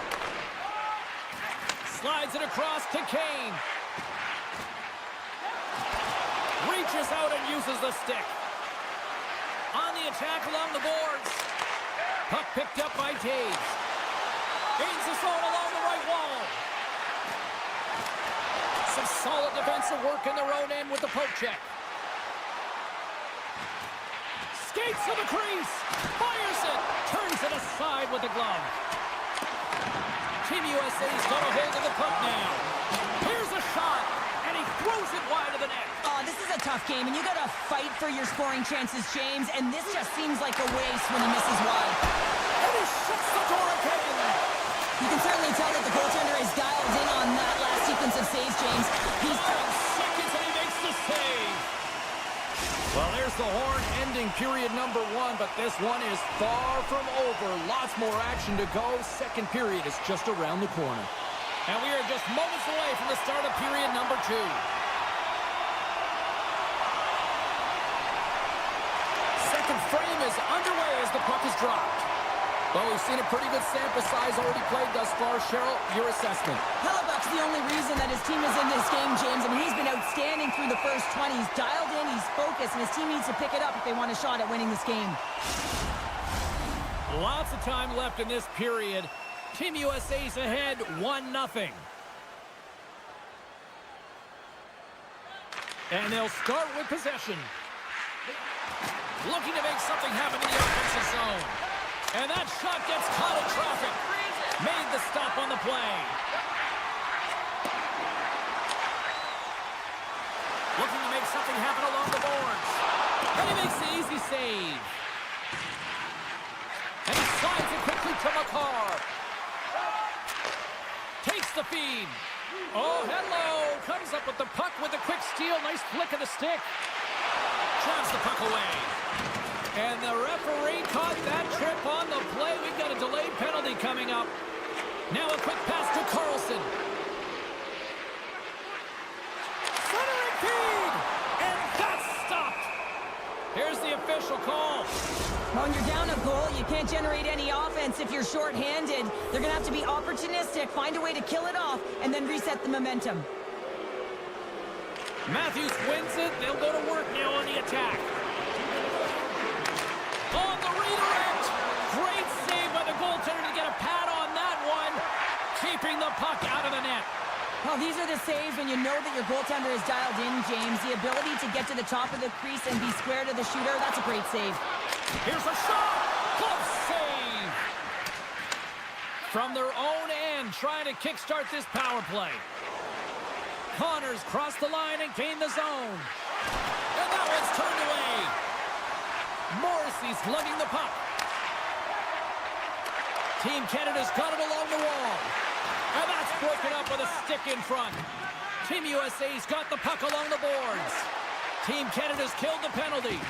Slides it across to Kane. Reaches out and uses the stick. On the attack along the boards. Puck picked up by Taves. Gains the zone along the right wall. Some solid defensive work in their own end with the poke check. Skates to the crease. Fires it. Turns it aside with the glove. Team USA's got a hold of the puck now. Here's a shot. And he throws it wide of the net. Oh, this is a tough game, and you got to fight for your scoring chances, James, and this just seems like a waste when he misses wide. And he shuts the door again. You can certainly tell that the goaltender is dialed in on that last sequence of saves, James. He's 5 seconds and he makes the save. Well, there's the horn ending period number 1, but this one is far from over. Lots more action to go. Second period is just around the corner. And we are just moments away from the start of period number 2. Second frame is underway as the puck is dropped. Well, we've seen a pretty good sample size already played thus far. Cheryl, your assessment. Hellebuck's the only reason that his team is in this game, James. I mean, he's been outstanding through the first 20. He's dialed in, he's focused, and his team needs to pick it up if they want a shot at winning this game. Lots of time left in this period. Team USA's ahead 1-0. And they'll start with possession. Looking to make something happen in the offensive zone. And that shot gets caught in traffic. Made the stop on the play. Looking to make something happen along the boards. And he makes the easy save. And he slides it quickly to McCarr. Takes the feed. Oh, hello. Comes up with the puck with a quick steal. Nice flick of the stick. Drives the puck away. And the referee caught that trip on the play. We've got a delayed penalty coming up. Now a quick pass to Carlson. Centering feed! And that's stopped. Here's the official call. When you're down a goal, you can't generate any offense if you're shorthanded. They're going to have to be opportunistic, find a way to kill it off, and then reset the momentum. Matthews wins it. They'll go to work now on the attack. On the redirect. Great save by the goaltender to get a pad on that one. Keeping the puck out of the net. Well, these are the saves when you know that your goaltender is dialed in, James. The ability to get to the top of the crease and be square to the shooter, that's a great save. Here's a shot. Glove save. From their own end, trying to kickstart this power play. Connors crossed the line and gained the zone. And that one's turned away. Morrissey's lugging the puck. Team Canada's got it along the wall. And that's broken up with a stick in front. Team USA's got the puck along the boards. Team Canada's killed the penalty.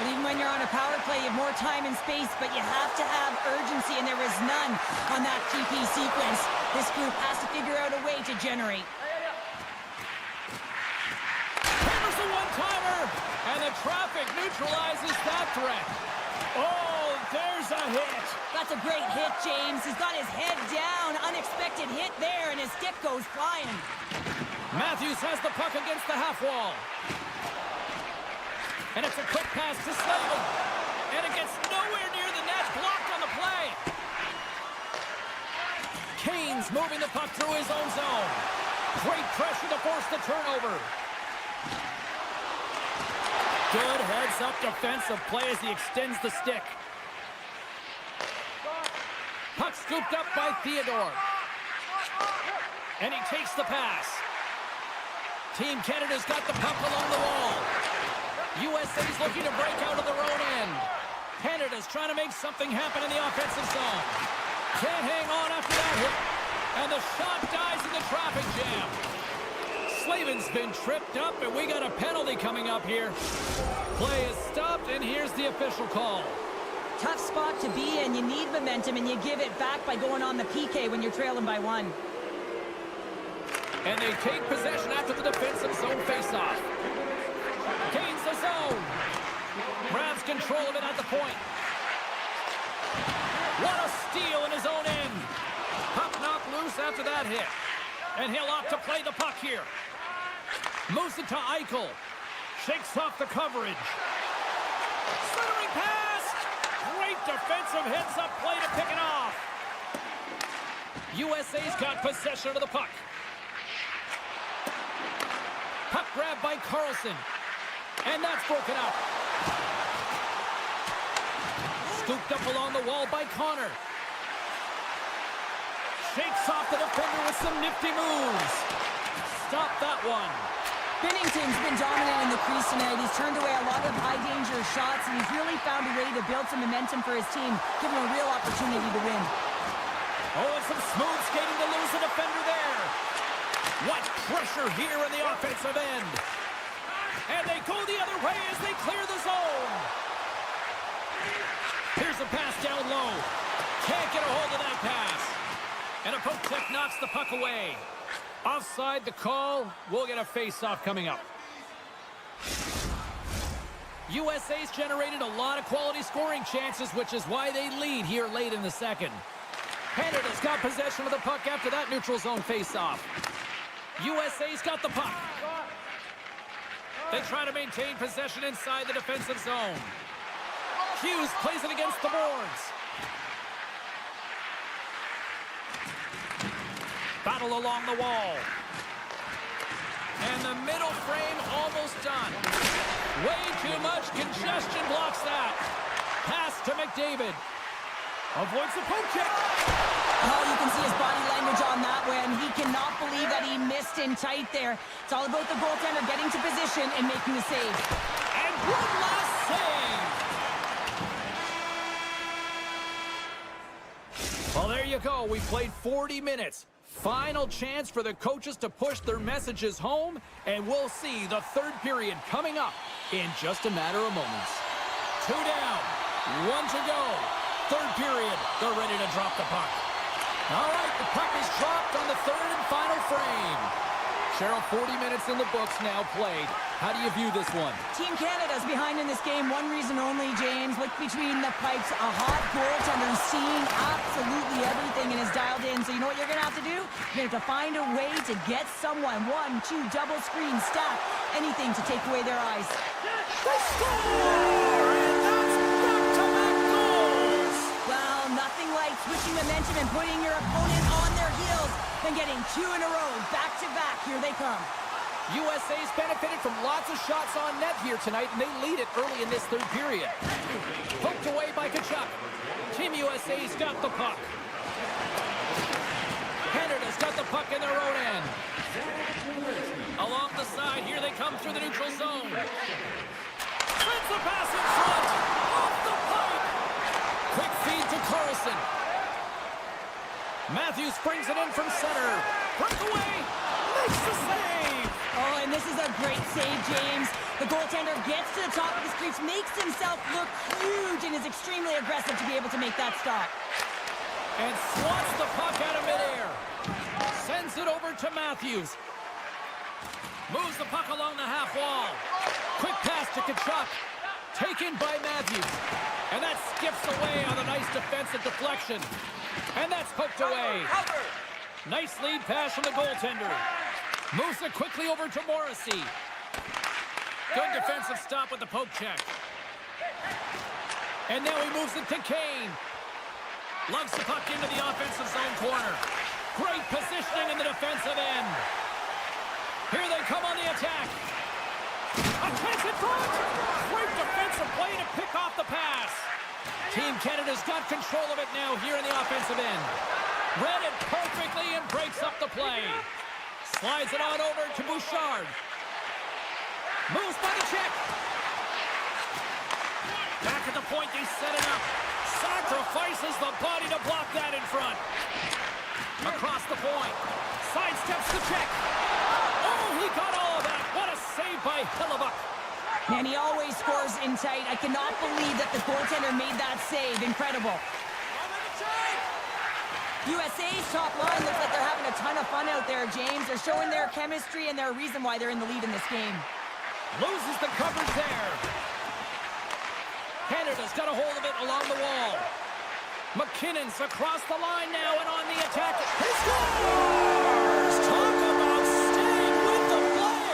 And even when you're on a power play, you have more time and space, but you have to have urgency, and there is none on that PP sequence. This group has to figure out a way to generate. Hammers the one-timer, and the traffic neutralizes that threat. Oh, there's a hit. That's a great hit, James. He's got his head down. Unexpected hit there, and his stick goes flying. Matthews has the puck against the half wall. And it's a quick pass to Slavin. And it gets nowhere near the net. Blocked on the play. Kane's moving the puck through his own zone. Great pressure to force the turnover. Good heads-up defensive play as he extends the stick. Puck scooped up by Theodore. And he takes the pass. Team Canada's got the puck along the wall. USA's looking to break out of their own end. Canada's trying to make something happen in the offensive zone. Can't hang on after that hit. And the shot dies in the traffic jam. Slavin's been tripped up, and we got a penalty coming up here. Play is stopped, and here's the official call. Tough spot to be in. You need momentum, and you give it back by going on the PK when you're trailing by 1. And they take possession after the defensive zone faceoff. Gains the zone. Grabs control of it at the point. What a steal in his own end. Puck knocked loose after that hit. And he'll opt to play the puck here. Moves it to Eichel. Shakes off the coverage. Centering pass. Great defensive heads-up play to pick it off. USA's got possession of the puck. Puck grab by Carlson. And that's broken up. Scooped up along the wall by Connor. Shakes off the defender with some nifty moves. Stop that one. Binnington's been dominant in the crease tonight. He's turned away a lot of high-danger shots, and he's really found a way to build some momentum for his team, give him a real opportunity to win. Oh, and some smooth skating to lose the defender there. What pressure here in the offensive end. And they go the other way as they clear the zone. Here's a pass down low. Can't get a hold of that pass. And a poke check knocks the puck away. Offside the call. We'll get a face-off coming up. USA's generated a lot of quality scoring chances, which is why they lead here late in the second. Canada's got possession of the puck after that neutral zone face-off. USA's got the puck. They try to maintain possession inside the defensive zone. Hughes plays it against the boards. Battle along the wall. And the middle frame almost done. Way too much congestion blocks that. Pass to McDavid. Avoids the poke check. Oh, you can see his body language on that one. He cannot believe that he missed in tight there. It's all about the goaltender getting to position and making the save. And one last save. Well, there you go. We played 40 minutes. Final chance for the coaches to push their messages home, and we'll see the third period coming up in just a matter of moments. 2 down, 1 to go. Third period, they're ready to drop the puck. All right, the puck is dropped on the third and final frame. Cheryl, 40 minutes in the books now played. How do you view this one? Team Canada's behind in this game. One reason only, James. Look between the pipes. A hot goaltender who's seeing absolutely everything and is dialed in. So you know what you're going to have to do? You're going to have to find a way to get someone. 1, 2, double screen, stack, anything to take away their eyes. They score! And that's back-to-back goals! Well, nothing like switching momentum and putting your opponent on their heels than getting 2 in a row, back-to-back. Here they come. USA's benefited from lots of shots on net here tonight, and they lead it early in this third period. Poked away by Kachuk. Team USA's got the puck. Canada's got the puck in their own end. Along the side, here they come through the neutral zone. Sends the pass in front. Off the pipe. Quick feed to Carlson. Matthews brings it in from center. Breakaway. Makes the save. Oh, and this is a great save, James. The goaltender gets to the top of the crease, makes himself look huge, and is extremely aggressive to be able to make that stop. And swats the puck out of midair. Sends it over to Matthews. Moves the puck along the half wall. Quick pass to Kachuk. Taken by Matthews. And that skips away on a nice defensive deflection. And that's poked away. Nice lead pass from the goaltender. Moves it quickly over to Morrissey. Good defensive stop with the poke check. And now he moves it to Kane. Lugs the puck into the offensive zone corner. Great positioning in the defensive end. Here they come on the attack. A chance in front. Great defensive play to pick off the pass. Team Canada's got control of it now here in the offensive end. Read it perfectly and breaks up the play. Slides it on over to Bouchard. Moves by the check. Back at the point, they set it up. Sacrifices the body to block that in front. Across the point. Sidesteps the check. Oh, he got all of that. What a save by Hellebuyck. Man, he always scores in tight. I cannot believe that the goaltender made that save. Incredible. USA's top line looks like they're having a ton of fun out there, James. They're showing their chemistry and their reason why they're in the lead in this game. Loses the coverage there. Canada's got a hold of it along the wall. McKinnon's across the line now and on the attack. He scores! Talk about staying with the play.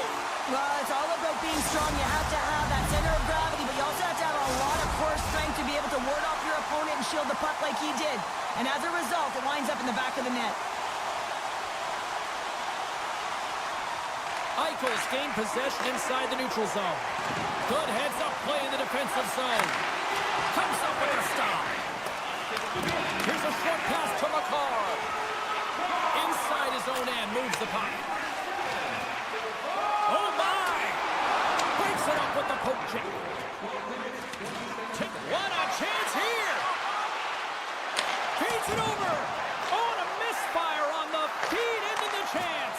Well, it's all about being strong. You have to have that center of gravity, but you also have to have a lot of core strength to be able to ward off your opponent and shield the puck like he did. And as a result, it winds up in the back of the net. Eichel's gained possession inside the neutral zone. Good heads-up play in the defensive zone. Comes up with a stop. Here's a short pass to McCarr. Inside his own end, moves the puck. Oh, my! Breaks it up with the poke check. What a chance here! Feeds it over. Oh, and a misfire on the feed into the chance.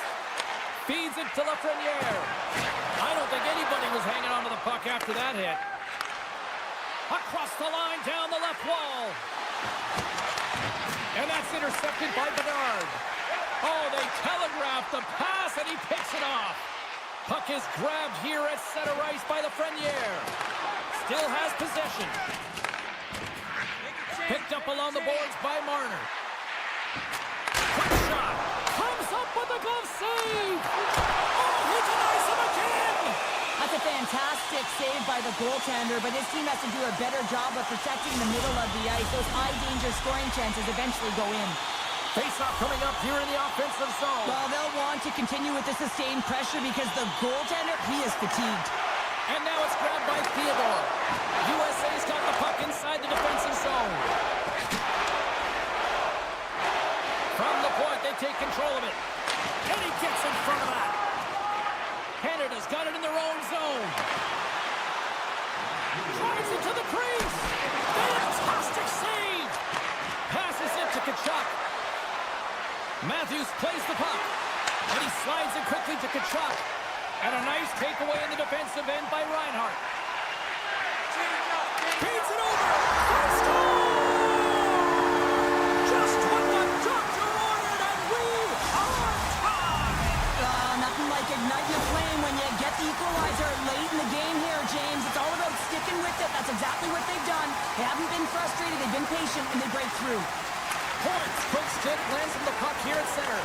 Feeds it to Lafreniere. I don't think anybody was hanging onto the puck after that hit. Across the line, down the left wall. And that's intercepted by Bedard. Oh, they telegraphed the pass, and he picks it off. Puck is grabbed here at center ice by Lafreniere. Still has possession. Picked up along the boards by Marner. Quick shot. Comes up with a glove save. Oh, he denies him again. That's a fantastic save by the goaltender, but his team has to do a better job of protecting the middle of the ice. Those high-danger scoring chances eventually go in. Face-off coming up here in the offensive zone. Well, they'll want to continue with the sustained pressure because the goaltender, he is fatigued. And now it's grabbed by Theodore. USA's got the puck inside the defensive zone. From the point, they take control of it. And he gets in front of that. Canada's got it in their own zone. Drives it to the crease. Fantastic save. Passes it to Kachuk. Matthews plays the puck. And he slides it quickly to Kachuk. And a nice takeaway in the defensive end by Reinhart. Feeds it over. He scores! Just what the doctor ordered, and we are tied! Nothing like igniting a flame when you get the equalizer late in the game here, James. It's all about sticking with it. That's exactly what they've done. They haven't been frustrated. They've been patient, and they break through. Points. Quick stick lands from the puck here at center.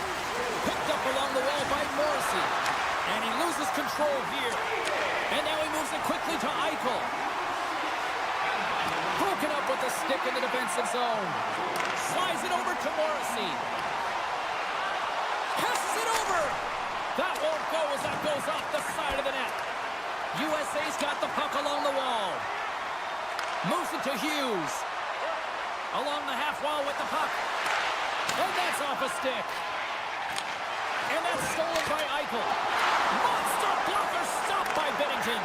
Picked up along the wall by Morrissey. And he loses control here. And now he moves it quickly to Eichel. Broken up with the stick in the defensive zone. Slides it over to Morrissey. Passes it over. That won't go as that goes off the side of the net. USA's got the puck along the wall. Moves it to Hughes. Along the half wall with the puck. And that's off a stick. And that's stolen by Eichel. Monster blocker stopped by Bennington.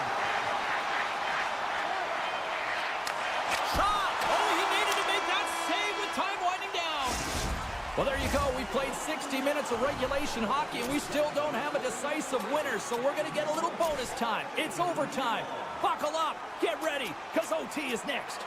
Shot! Oh, he needed to make that save with time winding down. Well, there you go. We played 60 minutes of regulation hockey, and we still don't have a decisive winner, so we're going to get a little bonus time. It's overtime. Buckle up. Get ready, because OT is next.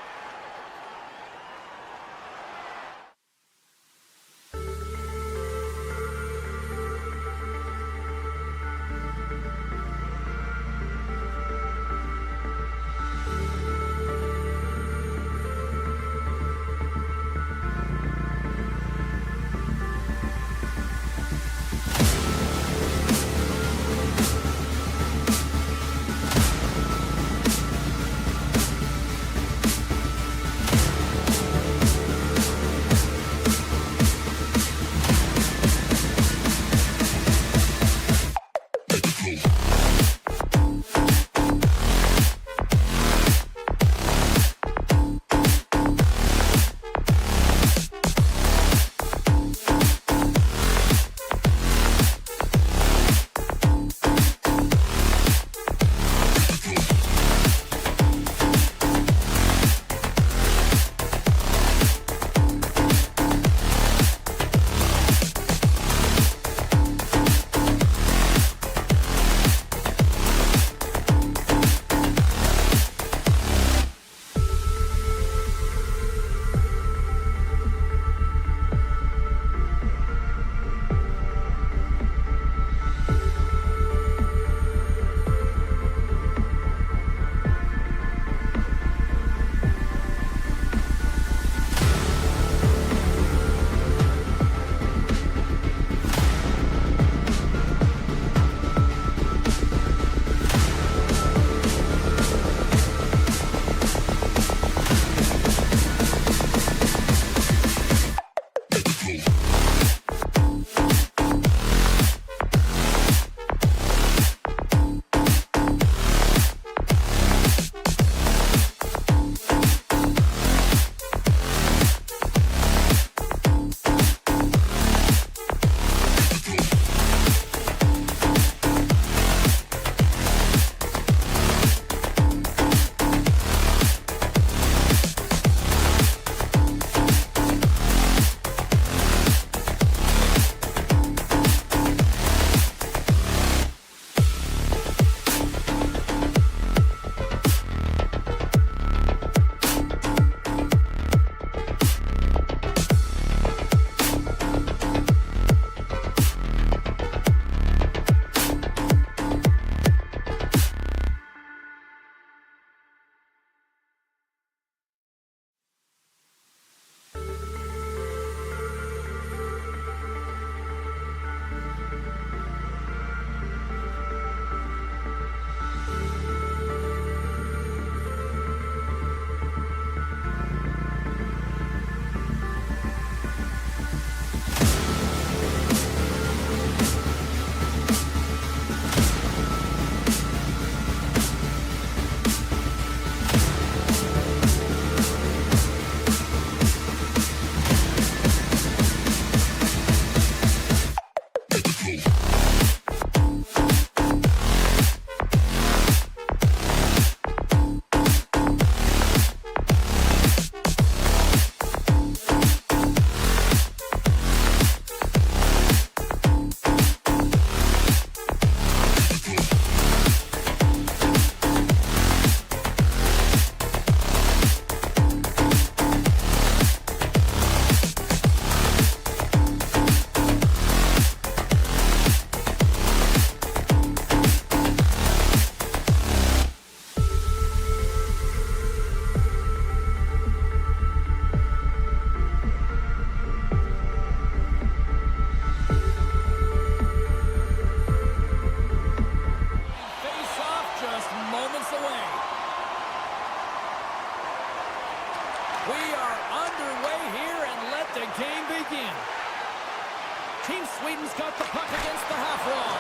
Team Sweden's got the puck against the half wall.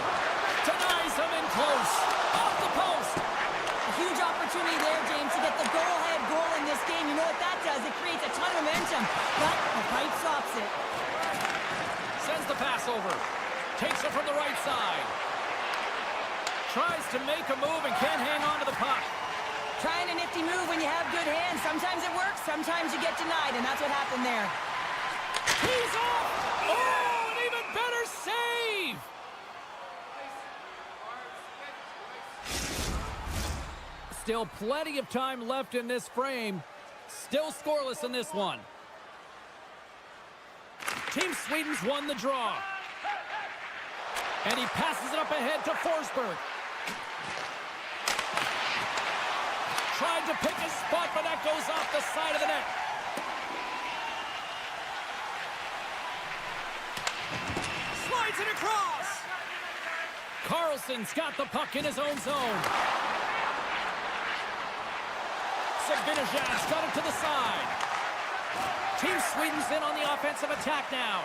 Denies him in close. Off the post. A huge opportunity there, James, to get the go-ahead goal in this game. You know what that does? It creates a ton of momentum, but the pipe stops it. Sends the pass over. Takes it from the right side. Tries to make a move and can't hang on to the puck. Trying a nifty move when you have good hands. Sometimes it works, sometimes you get denied, and that's what happened there. He's off! Oh, an even better save! Still plenty of time left in this frame. Still scoreless in this one. Team Sweden's won the draw. And he passes it up ahead to Forsberg. Tried to pick his spot, but that goes off the side of the net. Slides it across. Carlson's got the puck in his own zone. Sabinajad's got it to the side. Team Sweden's in on the offensive attack now.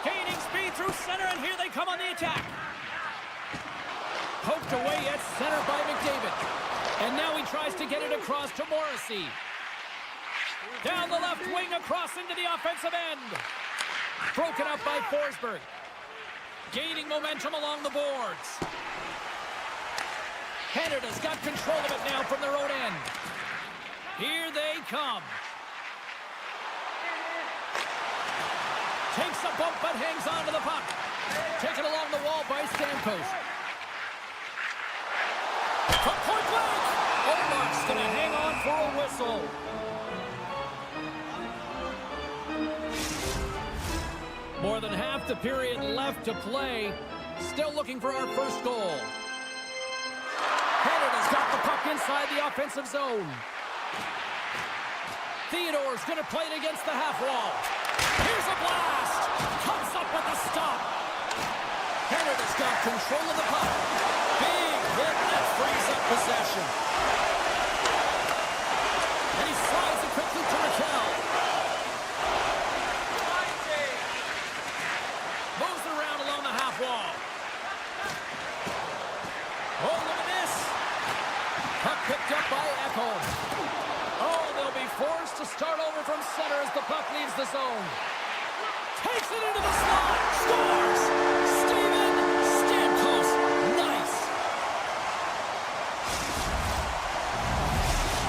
Gaining speed through center, and here they come on the attack. Poked away at center by McDavid. And now he tries to get it across to Morrissey. Down the left wing, across into the offensive end. Broken up by Forsberg. Gaining momentum along the boards. Canada's got control of it now from their own end. Here they come. Takes a bump but hangs on to the puck. Taken along the wall by Stamkos. From point blank. Olmark's going to hang on for a whistle. More than half the period left to play. Still looking for our first goal. Canada's got the puck inside the offensive zone. Theodore's going to play it against the half wall. Here's a blast. Comes up with a stop. Canada's got control of the puck. Big hit that frees up possession. And he slides it quickly to Raquel. Moves it around along the half wall. Oh, look at this. Puck picked up by Ekholm. Oh, they'll be forced to start over from center as the puck leaves the zone. Takes it into the slot. Scores! Steven Stamkos. Nice.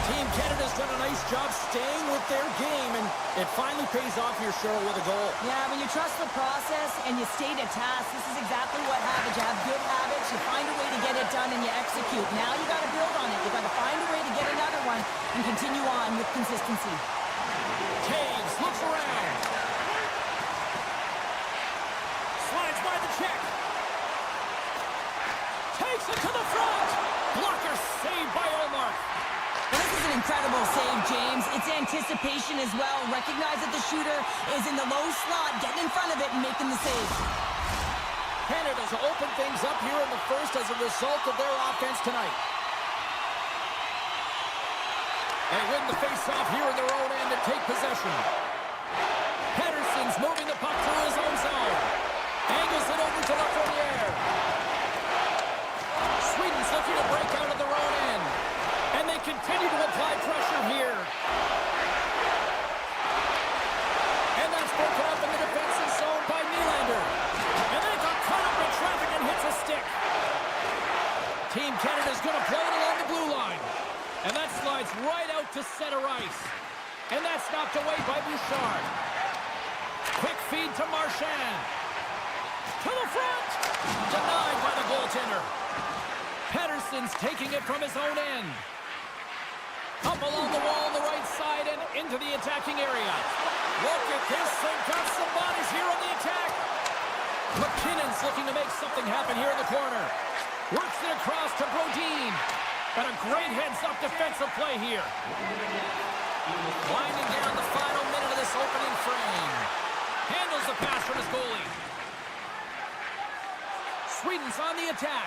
Team Canada's done a nice job staying with their game, and it finally pays off here, Cheryl, with a goal. Yeah, when you trust the process and you stay to task, this is exactly what happens. You have good habits, you find a way to get it done, and you execute. Now you got to build on it. You got to find a way to get another one and continue on with consistency. Taves looks around. Slides by the check. Takes it to the front. Blocker saved by Olmark. Well, this is an incredible save, James. It's anticipation as well. Recognize that the shooter is in the low slot, getting in front of it and making the save. Canada's opened things up here in the first as a result of their offense tonight. They win the face-off here in their own end and take possession. Pettersson's moving the puck through his own zone. Angles it over to Lafreniere. Sweden's looking to break out of their own end. And they continue to apply pressure here. And that's broken up in the defensive zone by Nylander. And they got caught up in traffic and hits a stick. Team Canada's going to play it along the blue line. And that slides right out to center ice. And that's knocked away by Bouchard. Quick feed to Marchand. To the front. Denied by the goaltender. Pettersson's taking it from his own end. Up along the wall on the right side and into the attacking area. Look at this. They've got some bodies here on the attack. McKinnon's looking to make something happen here in the corner. Works it across to Brodin. And a great heads-up defensive play here. Winding down the final minute of this opening frame. Handles the pass from his goalie. Sweden's on the attack.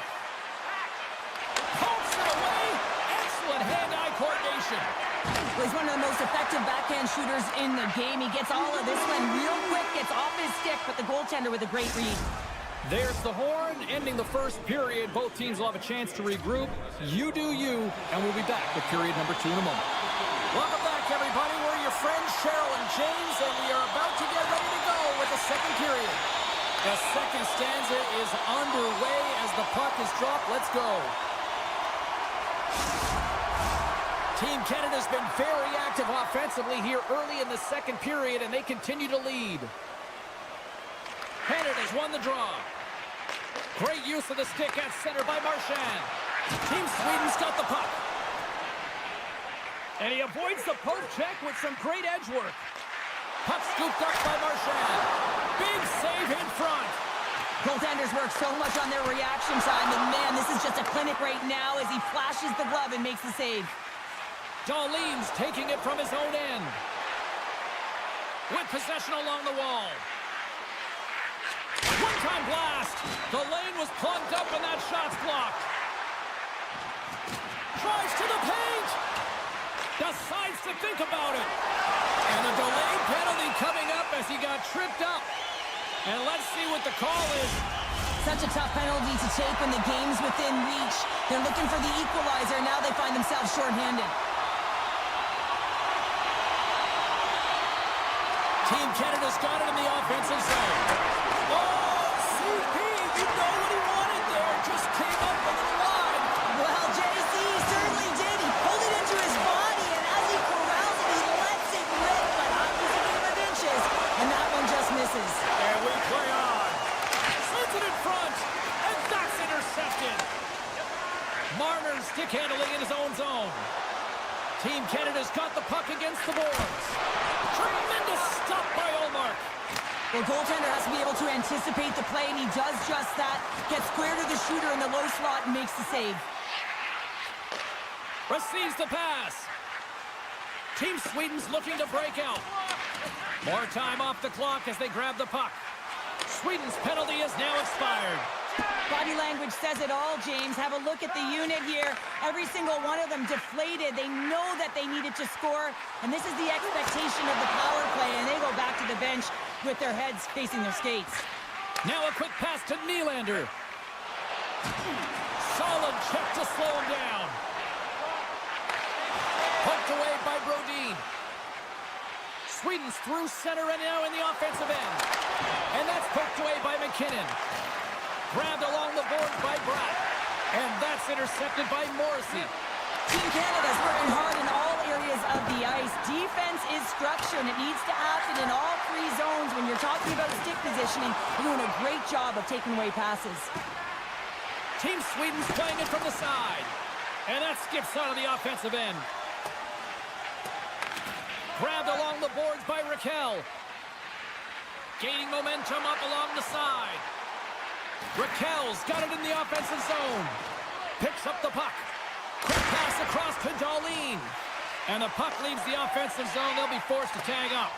Pokes it away. Excellent hand-eye coordination. Well, he's one of the most effective backhand shooters in the game. He gets all of this one real quick, gets off his stick, but the goaltender with a great read. There's the horn, ending the first period. Both teams will have a chance to regroup. You do you, and we'll be back with period number 2 in a moment. Welcome back, everybody. We're your friends, Cheryl and James, and we are about to get ready to go with the second period. The second stanza is underway as the puck is dropped. Let's go. Team Canada's been very active offensively here early in the second period, and they continue to lead. Canada's won the draw. Great use of the stick at center by Marchand. Team Sweden's got the puck. And he avoids the poke check with some great edge work. Puck scooped up by Marchand. Big save in front. Goaltenders work so much on their reaction time, and man, this is just a clinic right now as he flashes the glove and makes the save. Darlene's taking it from his own end. With possession along the wall. One-time blast. The lane was plugged up and that shot's blocked. Drives to the paint. Decides to think about it. And a delayed penalty coming up as he got tripped up. And let's see what the call is. Such a tough penalty to take when the game's within reach. They're looking for the equalizer. Now they find themselves shorthanded. Team Canada's got it in the offensive zone. Oh, CP, you know what he wanted there. Just came up a little wide. Well, JC certainly did. He pulled it into his body, and as he corrals it, he lets it rip. But hockey's a game of inches, and that one just misses. And we play on. Sends it in front, and that's intercepted. Marner stick handling in his own zone. Team Canada's got the puck against the boards. Tremendous stop by Olmark. The goaltender has to be able to anticipate the play, and he does just that. Gets square to the shooter in the low slot and makes the save. Receives the pass. Team Sweden's looking to break out. More time off the clock as they grab the puck. Sweden's penalty is now expired. Body language says it all, James. Have a look at the unit here. Every single one of them deflated. They know that they needed to score, and this is the expectation of the power play, and they go back to the bench with their heads facing their skates. Now a quick pass to Nylander. Solid check to slow him down. Poked away by Brodin. Sweden's through center and now in the offensive end. And that's poked away by McKinnon. Grabbed along the boards by Bratt. And that's intercepted by Morrissey. Team Canada's working hard in all areas of the ice. Defense is structure, and it needs to happen in all three zones. When you're talking about stick positioning, you're doing a great job of taking away passes. Team Sweden's playing it from the side. And that skips out of the offensive end. Grabbed along the boards by Raquel. Gaining momentum up along the side. Raquel's got it in the offensive zone. Picks up the puck. Quick pass across to Darlene. And the puck leaves the offensive zone. They'll be forced to tag up.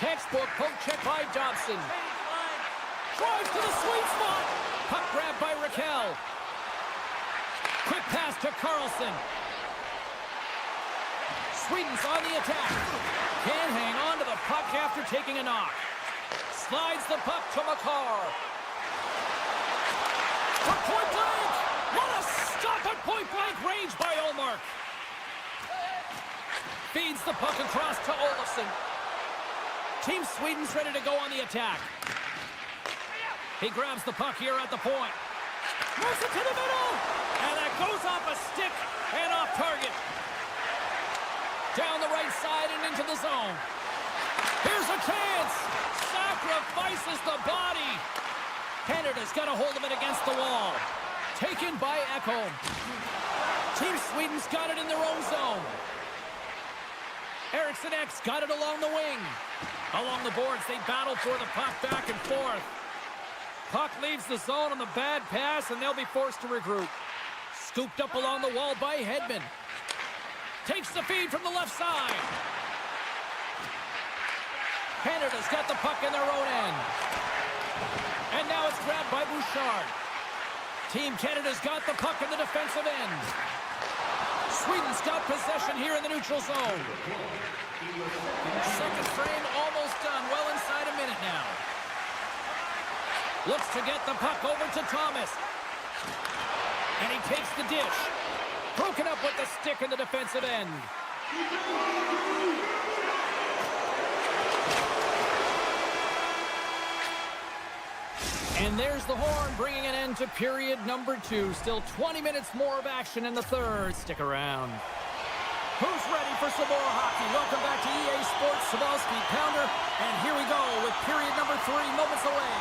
Textbook poke check by Dobson. Drives to the sweet spot. Puck grabbed by Raquel. Quick pass to Carlson. Sweden's on the attack. Can't hang on to the puck after taking a knock. Slides the puck to McCarr. For point blank! What a stop at point blank range by Olmark. Feeds the puck across to Olofsson. Team Sweden's ready to go on the attack. He grabs the puck here at the point. Moves it to the middle! And that goes off a stick and off target. Down the right side and into the zone. Here's a chance! Sacrifices the body! Canada's got a hold of it against the wall. Taken by Ekholm. Team Sweden's got it in their own zone. Eriksson Ek's got it along the wing. Along the boards, they battle for the puck back and forth. Puck leaves the zone on the bad pass, and they'll be forced to regroup. Scooped up along the wall by Hedman. Takes the feed from the left side. Canada's got the puck in their own end. And now it's grabbed by Bouchard. Team Canada's got the puck in the defensive end. Sweden's got possession here in the neutral zone. Second frame almost done. Well inside a minute now. Looks to get the puck over to Thomas. And he takes the dish. Broken up with the stick in the defensive end. And there's the horn, bringing an end to period number 2. Still 20 minutes more of action in the third. Stick around. Who's ready for some more hockey? Welcome back to EA Sports Sabalski Pounder. And here we go with period number 3, moments away.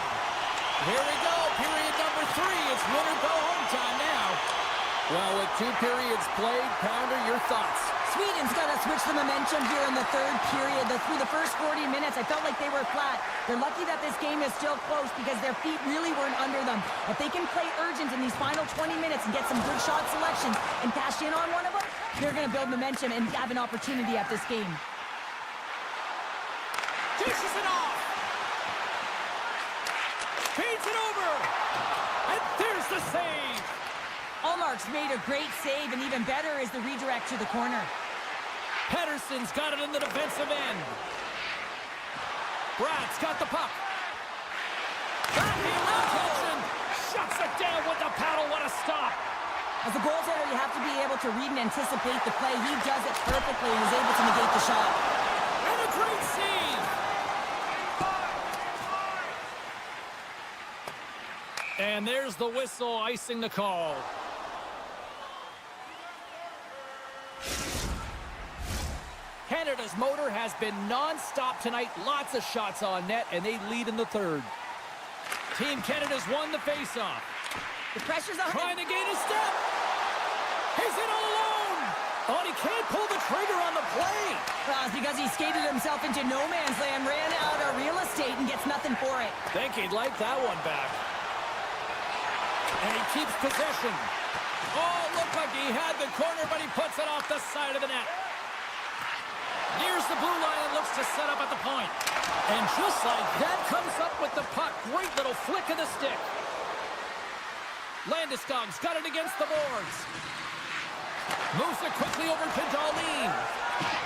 Here we go, period number 3. It's win or go home time now. Well, with 2 periods played, Pounder, your thoughts? Sweden's got to switch the momentum here in the third period. Through the first 40 minutes, I felt like they were flat. They're lucky that this game is still close because their feet really weren't under them. If they can play urgent in these final 20 minutes and get some good shot selections and cash in on one of them, they're going to build momentum and have an opportunity at this game. Dishes it off. Feeds it over. And there's the save. Allmark's made a great save, and even better is the redirect to the corner. Pettersson's got it in the defensive end. Brad's got the puck. Backhand attention. Shuts it down with the paddle. What a stop. As a goaltender, you have to be able to read and anticipate the play. He does it perfectly and is able to negate the shot. And a great save. And there's the whistle icing the call. Canada's motor has been non-stop tonight. Lots of shots on net, and they lead in the third. Team Canada's won the face-off. The pressure's on. Trying to gain a step. He's in all alone. Oh, and he can't pull the trigger on the play. Well, it's because he skated himself into no man's land, ran out of real estate, and gets nothing for it. Think he'd like that one back. And he keeps possession. Oh, looked like he had the corner, but he puts it off the side of the net. Nears the blue line and looks to set up at the point. And just like that, comes up with the puck. Great little flick of the stick. Landeskog's got it against the boards. Moves it quickly over to Darlene.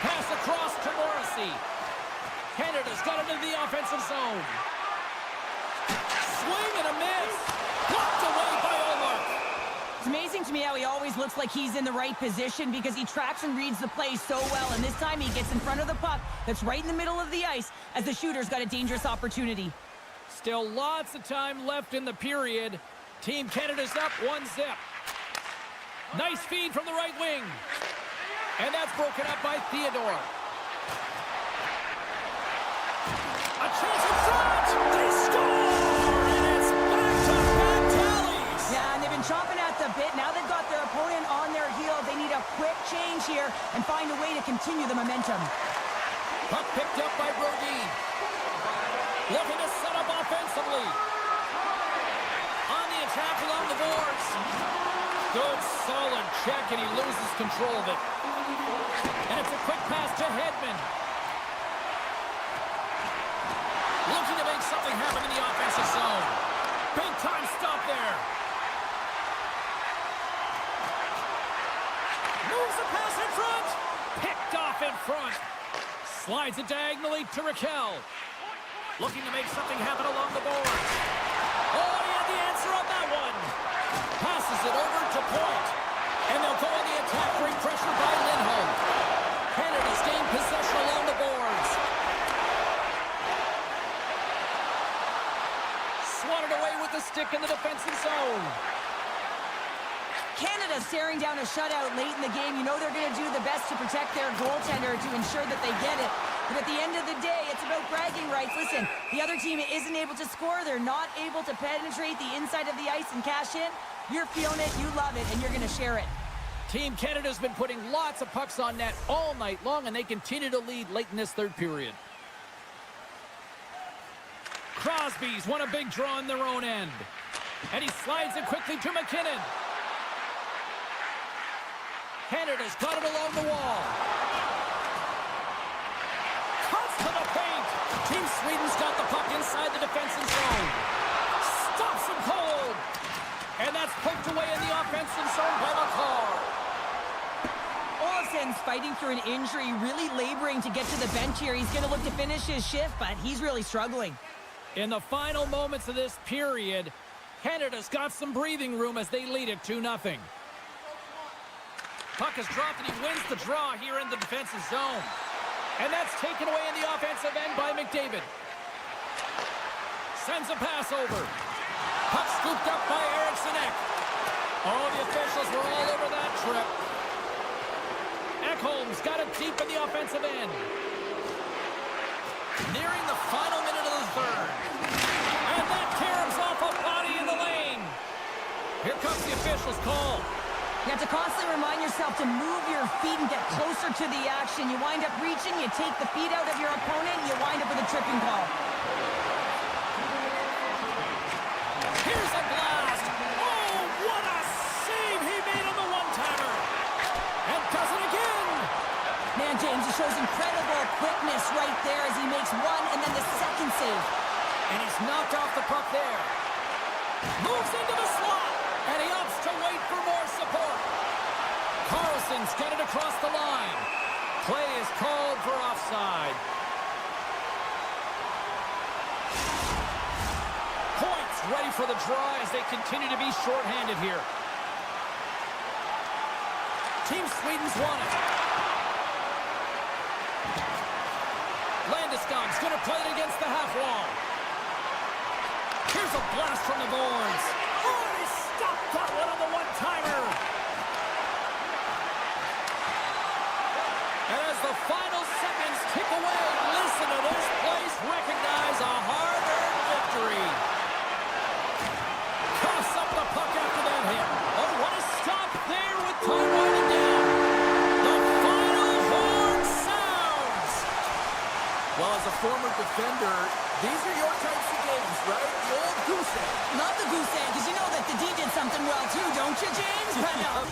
Pass across to Morrissey. Canada's got it into the offensive zone. Swing and a miss. Blocked away by Ullmark. It's amazing to me how he always looks like he's in the right position because he tracks and reads the play so well. And this time he gets in front of the puck that's right in the middle of the ice as the shooter's got a dangerous opportunity. Still lots of time left in the period. Team Canada's up 1-0. Nice feed from the right wing. And that's broken up by Theodore. A chance in front! They score! And it's back-to-back tallies! Yeah, and they've been chomping at the bit. Now they've got their opponent on their heel. They need a quick change here and find a way to continue the momentum. Puck picked up by Brodin. Looking to set up offensively. On the attack along the boards. Good, solid check, and he loses control of it. And it's a quick pass to Hedman. Looking to make something happen in the offensive zone. Big time stop there. Moves the pass in front. Picked off in front. Slides it diagonally to Raquel. Looking to make something happen along the boards. Oh, he had the answer on that one. Passes it over to Point. And they'll go on the attack, bring pressure by Lindholm. Canada's gained possession along the boards. Swatted away with the stick in the defensive zone. Canada staring down a shutout late in the game. You know they're going to do the best to protect their goaltender to ensure that they get it. But at the end of the day, it's about bragging rights. Listen, the other team isn't able to score. They're not able to penetrate the inside of the ice and cash in. You're feeling it, you love it, and you're going to share it. Team Canada's been putting lots of pucks on net all night long, and they continue to lead late in this third period. Crosby's won a big draw on their own end. And he slides it quickly to McKinnon. Canada's got it along the wall. Cuts to the paint. Team Sweden's got the puck inside the defensive zone. Stops him cold. And that's poked away in the offensive zone by McCarr. Carlson's fighting through an injury, really laboring to get to the bench here. He's going to look to finish his shift, but he's really struggling. In the final moments of this period, Canada's got some breathing room as they lead it 2-0. Puck is dropped and he wins the draw here in the defensive zone. And that's taken away in the offensive end by McDavid. Sends a pass over. Puck scooped up by Eriksson Ek. Oh, the officials were all over that trip. Ekholm's got it deep in the offensive end. Nearing the final minute of the third. And that tears off a body in the lane. Here comes the official's call. You have to constantly remind yourself to move your feet and get closer to the action. You wind up reaching, you take the feet out of your opponent, you wind up with a tripping call. Here's a blast. Oh, what a save he made on the one-timer. And does it again. Man, James, he shows incredible quickness right there as he makes one and then the second save. And he's knocked off the puck there. Moves into the slot. And he opts to wait for more support. Carlson's got it across the line. Play is called for offside. Points ready for the draw as they continue to be shorthanded here. Team Sweden's won it. Landeskog's going to play it against the half wall. Here's a blast from the boards. Oh, he stopped that one on the one-timer. And as the final seconds tick away, listen to this place recognize a hard-earned victory. Toss up the puck after that hit. Oh, what a stop there with time winding down. The final horn sounds. Well, as a former defender, these are your types of games, right? The old goose egg. Not the goose egg, because you know that the D did something well too, don't you, James? But no.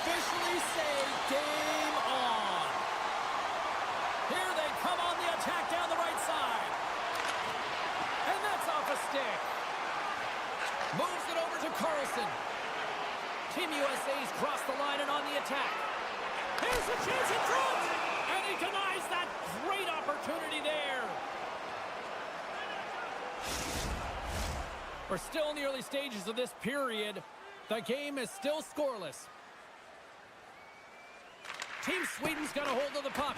officially say game on. Here they come on the attack down the right side. And that's off a stick. Moves it over to Carlson. Team USA's crossed the line and on the attack. Here's a chance in front. And he denies that great opportunity there. We're still in the early stages of this period. The game is still scoreless. Team Sweden's got a hold of the puck.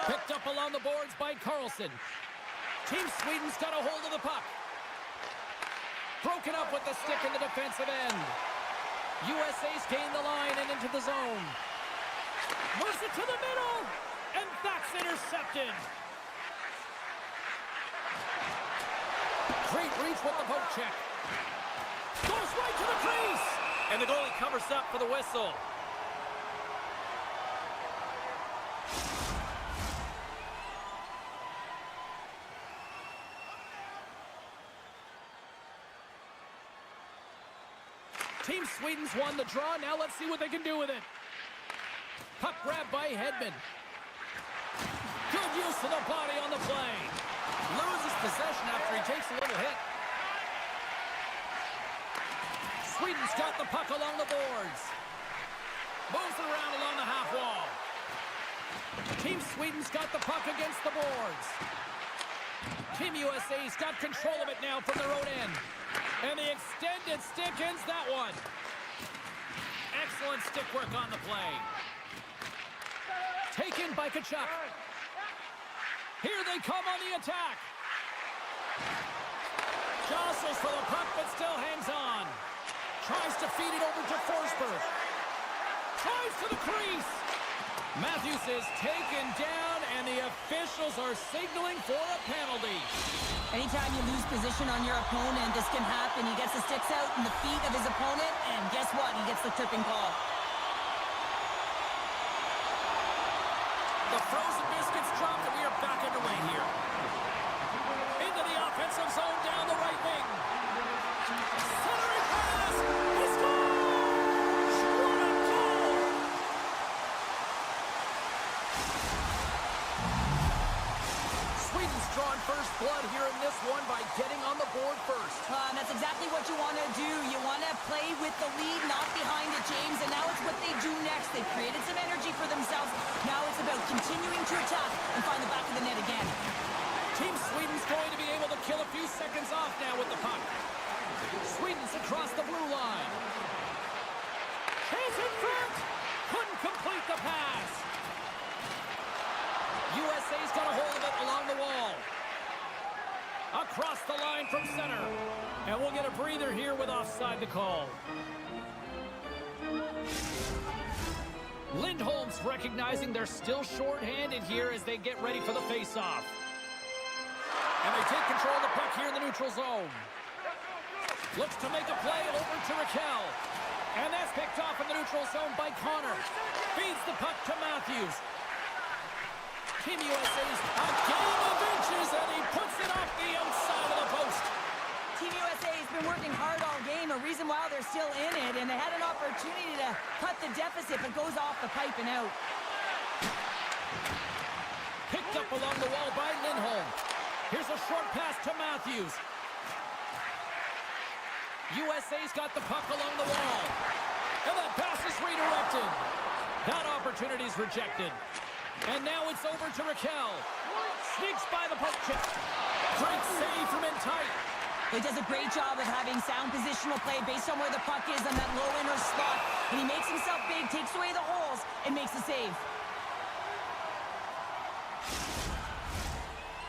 Picked up along the boards by Carlson. Team Sweden's got a hold of the puck. Broken up with the stick in the defensive end. USA's gained the line and into the zone. Moves it to the middle. And that's intercepted. Great reach with the poke check. Goes right to the crease. And the goalie covers up for the whistle. Team Sweden's won the draw. Now let's see what they can do with it. Puck grab by Hedman. Good use of the body on the play. Loses possession after he takes a little hit. Sweden's got the puck along the boards. Moves it around along the half wall. Team Sweden's got the puck against the boards. Team USA's got control of it now from their own end. And the extended stick ends that one. Excellent stick work on the play. Taken by Tkachuk. Here they come on the attack. Jostles for the puck, but still hangs on. Tries to feed it over to Forsberg. Tries to the crease. Matthews is taken down, and the officials are signaling for a penalty. Anytime you lose position on your opponent, this can happen. He gets the sticks out in the feet of his opponent, and guess what? He gets the tripping call. The frozen biscuits dropped, and we are back underway here. Into the offensive zone down the right wing. Centering pass. He scores! What a goal! Sweden's drawn first blood here in this one by getting on the board first. That's exactly what you want to do. You want to play with the lead, not behind it, James. And now it's what they do next. They've created some energy for themselves. Now it's about continuing to attack and find the back of the net again. Team Sweden's going to be able to kill a few seconds off now with the puck. Sweden's across the blue line. Chase in front. Couldn't complete the pass. USA's got a hold of it along the wall. Across the line from center. And we'll get a breather here with offside to call. Lindholm's recognizing they're still short-handed here as they get ready for the face-off. And they take control of the puck here in the neutral zone. Looks to make a play over to Raquel. And that's picked off in the neutral zone by Connor. Feeds the puck to Matthews. Team USA's a game of inches, and he puts it off the outside of the post. Team USA has been working hard all game, a reason why they're still in it, and they had an opportunity to cut the deficit, but goes off the pipe and out. Picked up along the wall by Lindholm. Here's a short pass to Matthews. USA's got the puck along the wall. And that pass is redirected. That opportunity is rejected. And now it's over to Raquel. Sneaks by the poke check. Great save from in tight. He does a great job of having sound positional play based on where the puck is on that low inner slot. And he makes himself big, takes away the holes, and makes the save.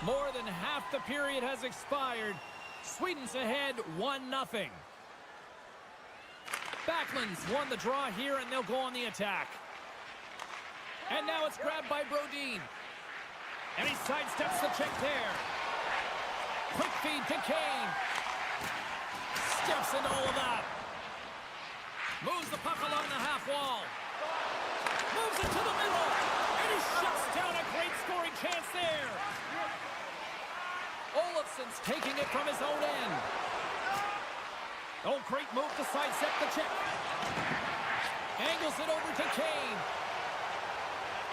More than half the period has expired. Sweden's ahead 1-0. Backlund's won the draw here, and they'll go on the attack. And now it's grabbed by Brodin. And he sidesteps the check there. Quick feed to Kane. Steps into all of that. Moves the puck along the half wall. Moves it to the middle. And he shuts down a great scoring chance there. Olofsson's taking it from his own end. Oh, great move to sidestep the check. dribbles it over to Kane.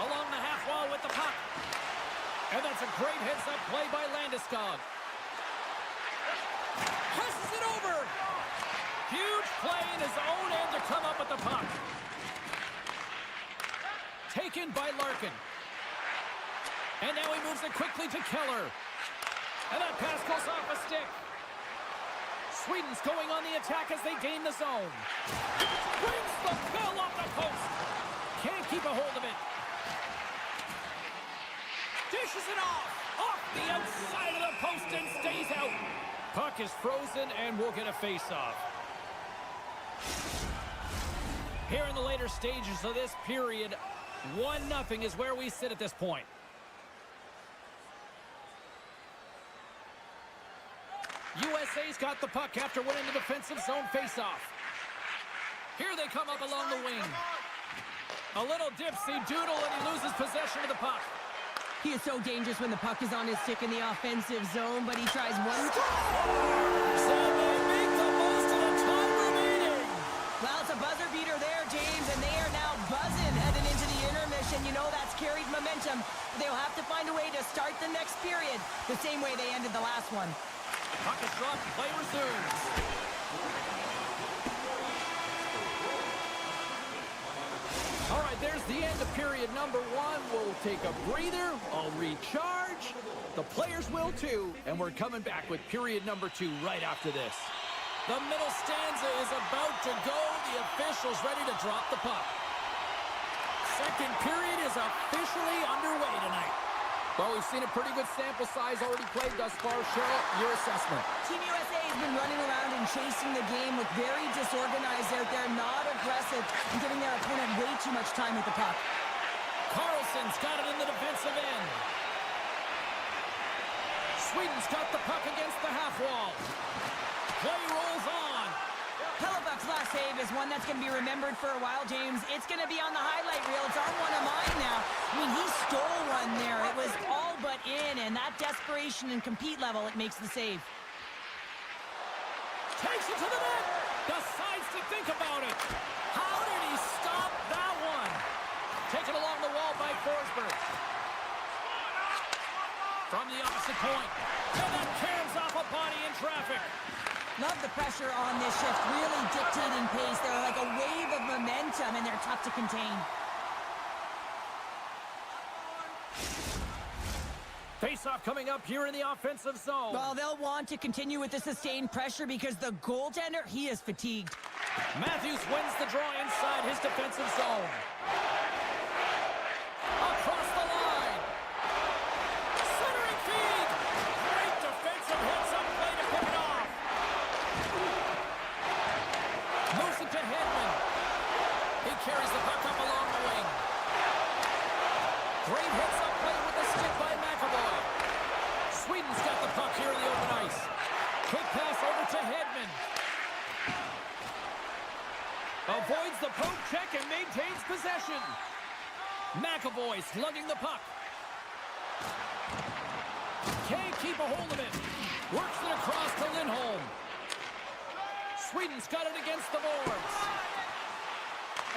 Along the half wall with the puck. And that's a great heads-up play by Landeskog. Passes it over. Huge play in his own end to come up with the puck. Taken by Larkin. And now he moves it quickly to Keller. And that pass goes off a stick. Sweden's going on the attack as they gain the zone. Brings the ball off the post. Can't keep a hold of it. Dishes it off the outside of the post and stays out. Puck is frozen and we'll get a face-off. Here in the later stages of this period, 1-0 is where we sit at this point. USA's got the puck after winning the defensive zone face-off. Here they come up along the wing. A little dipsy doodle and he loses possession of the puck. He is so dangerous when the puck is on his stick in the offensive zone, but he tries one. So they make the most of the time remaining. Well, it's a buzzer beater there, James, and they are now buzzing heading into the intermission. You know that's carried momentum. They'll have to find a way to start the next period the same way they ended the last one. Puck is dropped, play resumes. All right, there's the end of period number 1. We'll take a breather, I'll recharge. The players will too, and we're coming back with period number 2 right after this. The middle stanza is about to go. The official's ready to drop the puck. Second period is officially underway tonight. Well, we've seen a pretty good sample size already played thus far. Cheryl, your assessment. Team USA has been running around and chasing the game, look very disorganized out there, not aggressive, and giving their opponent way too much time with the puck. Carlson's got it in the defensive end. Sweden's got the puck against the half wall. Play rolls on. Hellebuck's last save is one that's going to be remembered for a while, James. It's going to be on the highlight reel. It's on one of mine now. I mean, he stole one there. It was all but in, and that desperation and compete level, it makes the save. Takes it to the net. Decides to think about it. How did he stop that one? Taken along the wall by Forsberg. From the opposite point. And that caroms off a body in traffic. Love the pressure on this shift, really dictating pace. They're like a wave of momentum, and they're tough to contain. Face-off coming up here in the offensive zone. Well, they'll want to continue with the sustained pressure because the goaltender, he is fatigued. Matthews wins the draw inside his defensive zone. Across the line. Centering feed. Great defensive hits-up play to pick it off. Moves it to Hedman. He carries the puck up along the wing. Great hits-up play with the stick by McAvoy. Sweden's got the puck here in the open ice. Quick pass over to Hedman. Avoids the poke check and maintains possession. McAvoy slugging the puck. Can't keep a hold of it. Works it across to Lindholm. Sweden's got it against the boards.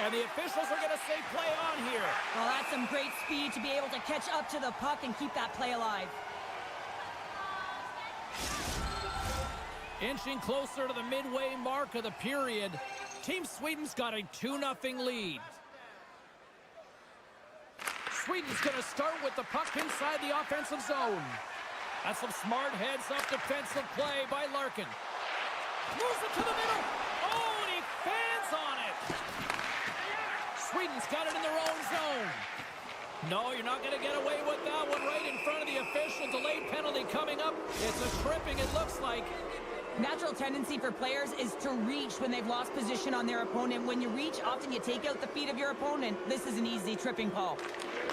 And the officials are going to say play on here. Well, that's some great speed to be able to catch up to the puck and keep that play alive. Inching closer to the midway mark of the period. Team Sweden's got a 2-0 lead. Sweden's going to start with the puck inside the offensive zone. That's some smart heads-up defensive play by Larkin. Moves it to the middle. Oh, and he fans on it. Sweden's got it in their own zone. No, you're not going to get away with that one right in front of the official. Delayed penalty coming up. It's a tripping, it looks like. Natural tendency for players is to reach when they've lost position on their opponent. When you reach, often you take out the feet of your opponent. This is an easy tripping call.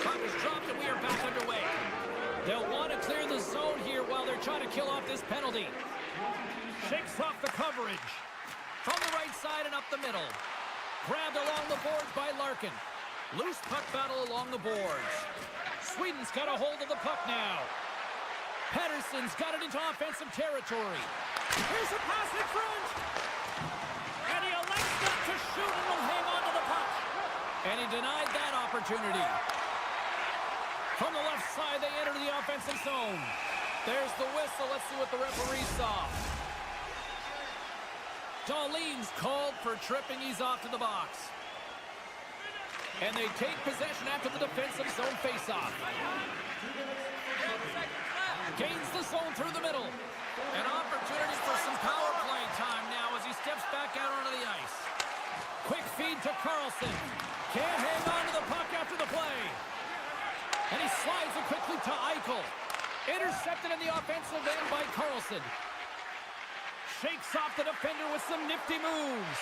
Puck is dropped and we are back underway. They'll want to clear the zone here while they're trying to kill off this penalty. Shakes off the coverage. From the right side and up the middle. Grabbed along the boards by Larkin. Loose puck battle along the boards. Sweden's got a hold of the puck now. Pettersson's got it into offensive territory. Here's a pass in front. And he elects not to shoot and will hang on to the puck. And he denied that opportunity. From the left side, they enter the offensive zone. There's the whistle. Let's see what the referee saw. Darlene's called for tripping. He's off to the box. And they take possession after the defensive zone faceoff. Gains the zone through the middle. An opportunity for some power play time now as he steps back out onto the ice. Quick feed to Carlson. Can't hang on to the puck after the play. And he slides it quickly to Eichel. Intercepted in the offensive end by Carlson. Shakes off the defender with some nifty moves.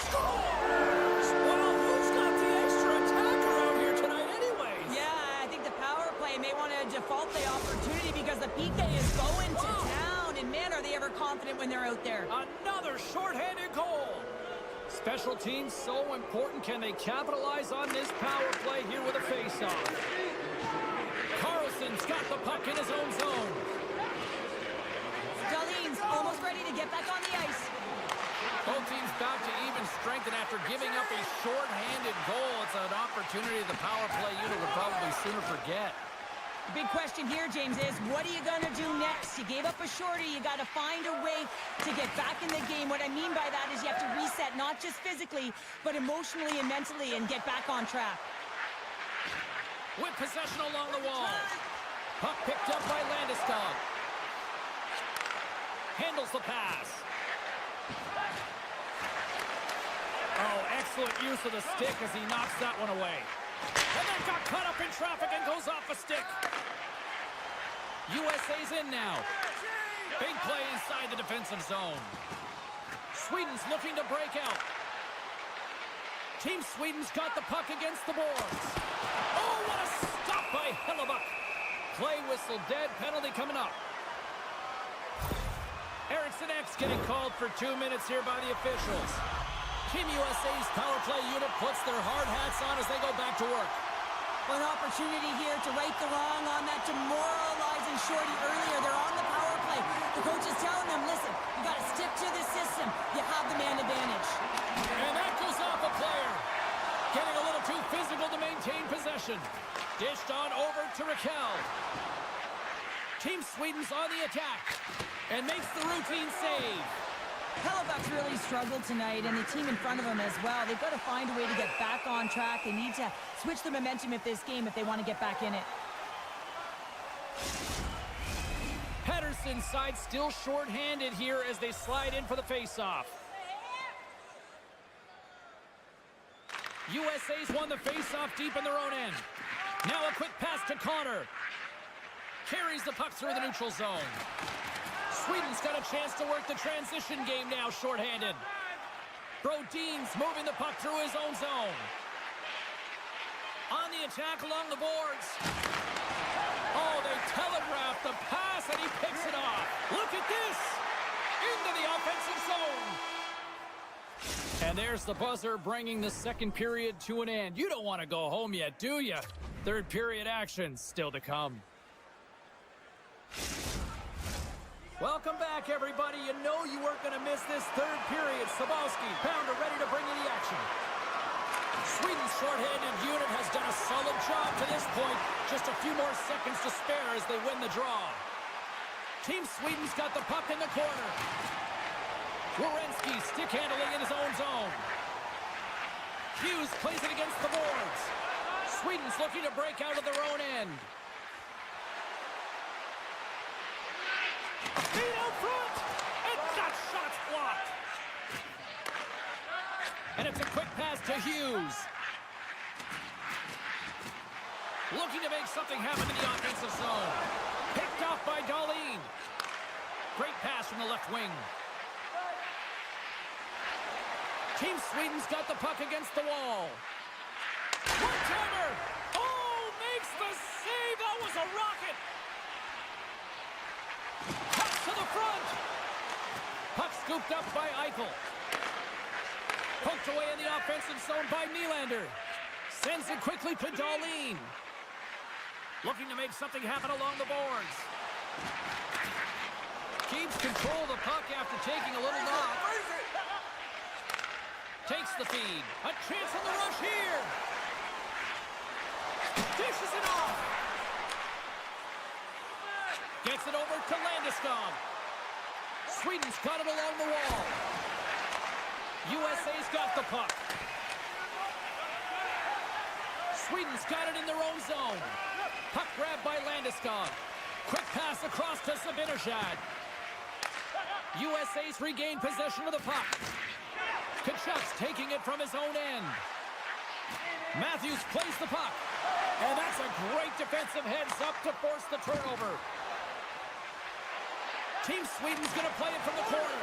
Scores! Well, who's got the extra attacker out here tonight anyways? Yeah, I think the power play may want to default the opportunity because the PK is going to town. And man, are they ever confident when they're out there. Another shorthanded goal. Special teams so important. Can they capitalize on this power play here with a faceoff? Carlson's got the puck in his own zone. Darlene's almost ready to get back on the ice. Both teams back to even strength, and after giving up a shorthanded goal, it's an opportunity the power play unit would probably sooner forget. The big question here, James, is what are you going to do next? You gave up a shorty. You got to find a way to get back in the game. What I mean by that is you have to reset, not just physically, but emotionally and mentally, and get back on track. With possession along the wall. Puck picked up by Landeskog. Handles the pass. Oh, excellent use of the stick as he knocks that one away. And then got caught up in traffic and goes off a stick. USA's in now. Big play inside the defensive zone. Sweden's looking to break out. Team Sweden's got the puck against the boards. Oh, what a stop by Hellebuck. Play whistle dead, penalty coming up. Eriksson X getting called for 2 minutes here by the officials. Team USA's power play unit puts their hard hats on as they go back to work. An opportunity here to right the wrong on that demoralizing shorty earlier. They're on the power play. The coach is telling them, listen, you got to stick to the system. You have the man advantage. And that goes off a player. Getting a little too physical to maintain possession. Dished on over to Raquel. Team Sweden's on the attack and makes the routine save. Hellebuck's really struggled tonight, and the team in front of him as well. They've got to find a way to get back on track. They need to switch the momentum of this game if they want to get back in it. Pettersson's side still short-handed here as they slide in for the face-off. USA's won the face-off deep in their own end. Now a quick pass to Connor. Carries the puck through the neutral zone. Sweden's got a chance to work the transition game now, shorthanded. Brodin's moving the puck through his own zone. On the attack along the boards. Oh, they telegraph the pass, and he picks it off. Look at this! Into the offensive zone. And there's the buzzer, bringing the second period to an end. You don't want to go home yet, do you? Third period action still to come. Welcome back, everybody. You know you weren't going to miss this third period. Sabalski, Pounder ready to bring you the action. Sweden's shorthanded unit has done a solid job to this point. Just a few more seconds to spare as they win the draw. Team Sweden's got the puck in the corner. Werenski stick handling in his own zone. Hughes plays it against the boards. Sweden's looking to break out of their own end. Speed out front, and that shot's blocked. And it's a quick pass to Hughes. Looking to make something happen in the offensive zone. Picked off by Darlene. Great pass from the left wing. Team Sweden's got the puck against the wall. One-timer! Oh, makes the save! That was a rocket! To the front. Puck scooped up by Eichel. Poked away in the offensive zone by Nylander. Sends it quickly to Darlene. Looking to make something happen along the boards. Keeps control of the puck after taking a little knock. Takes the feed. A chance on the rush here. Dishes it off. Gets it over to Landeskog. Sweden's got it along the wall. USA's got the puck. Sweden's got it in their own zone. Puck grabbed by Landeskog. Quick pass across to Zibanejad. USA's regained possession of the puck. Tkachuk's taking it from his own end. Matthews plays the puck. And that's a great defensive heads-up to force the turnover. Team Sweden's going to play it from the corner.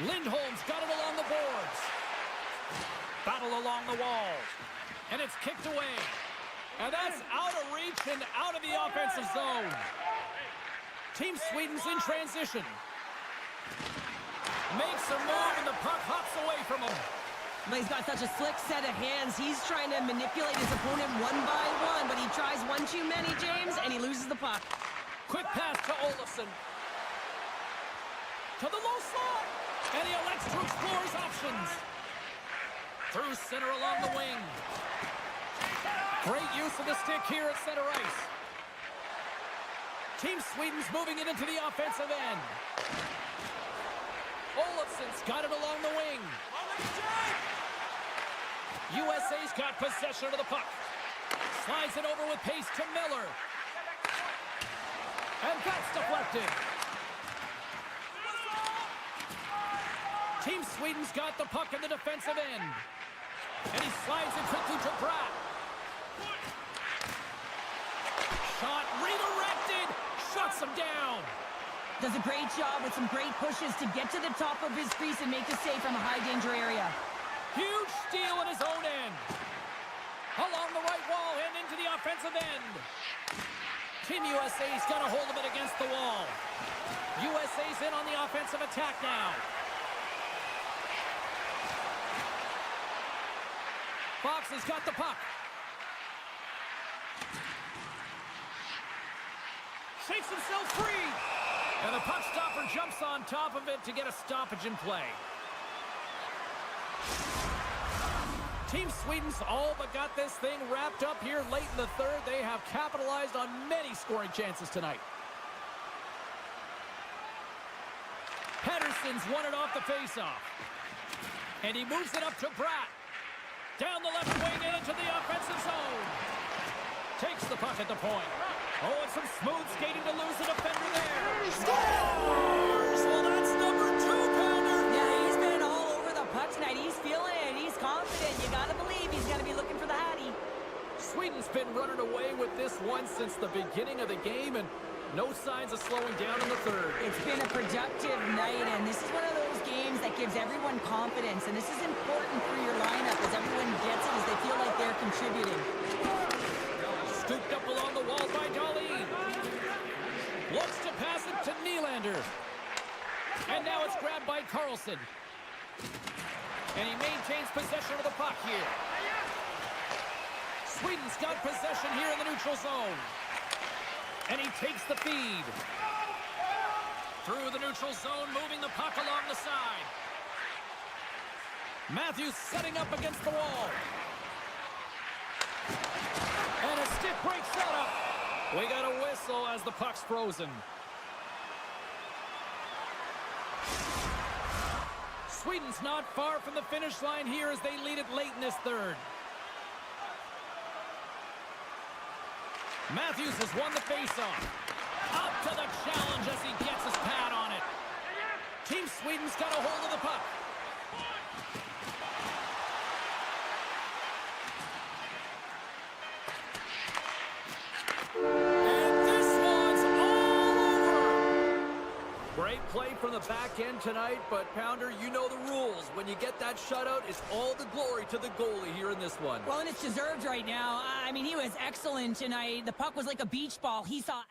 Lindholm's got it along the boards. Battle along the wall. And it's kicked away. And that's out of reach and out of the offensive zone. Team Sweden's in transition. Makes a move and the puck hops away from him. But he's got such a slick set of hands. He's trying to manipulate his opponent one by one, but he tries one too many, James, and he loses the puck. Quick pass to Olofsson. To the low slot. And he elects to explore his options. Through center along the wing. Great use of the stick here at center ice. Team Sweden's moving it into the offensive end. Olofsson's got it along the wing. USA's got possession of the puck. Slides it over with pace to Miller. And that's deflected. Team Sweden's got the puck in the defensive end. And he slides it quickly to Bratt. Shot redirected. Shuts him down. Does a great job with some great pushes to get to the top of his crease and make a save from a high-danger area. Huge steal at his own end. Along the right wall and into the offensive end. Team USA's got a hold of it against the wall. USA's in on the offensive attack now. Fox has got the puck. Shakes himself free. And the puck stopper jumps on top of it to get a stoppage in play. Team Sweden's all but got this thing wrapped up here late in the third. They have capitalized on many scoring chances tonight. Pettersson's won it off the faceoff. And he moves it up to Bratt. Down the left wing and into the offensive zone. Takes the puck at the point. Oh, and some smooth skating to lose the defender there. Scores! Well, that's number 2, Pounder. Yeah, he's been all over the puck tonight. He's feeling it. He's confident. You got to believe he's going to be looking for the Hattie. Sweden's been running away with this one since the beginning of the game, and no signs of slowing down in the third. It's been a productive night, and this is one of those games that gives everyone confidence, and this is important for your lineup as everyone gets it, as they feel like they're contributing. Scooped up along the wall by Dahlin. Looks to pass it to Nylander. And now it's grabbed by Karlsson. And he maintains possession of the puck here. Sweden's got possession here in the neutral zone. And he takes the feed. Through the neutral zone, moving the puck along the side. Matthews setting up against the wall. And a stick break setup. We got a whistle as the puck's frozen. Sweden's not far from the finish line here as they lead it late in this third. Matthews has won the faceoff. Up to the challenge as he gets his pad on it. Team Sweden's got a hold of the puck. And this one's all over. Great play from the back end tonight, but Pounder, you know the rules. When you get that shutout, it's all the glory to the goalie here in this one. Well, and it's deserved right now. I mean, he was excellent tonight. The puck was like a beach ball. He saw...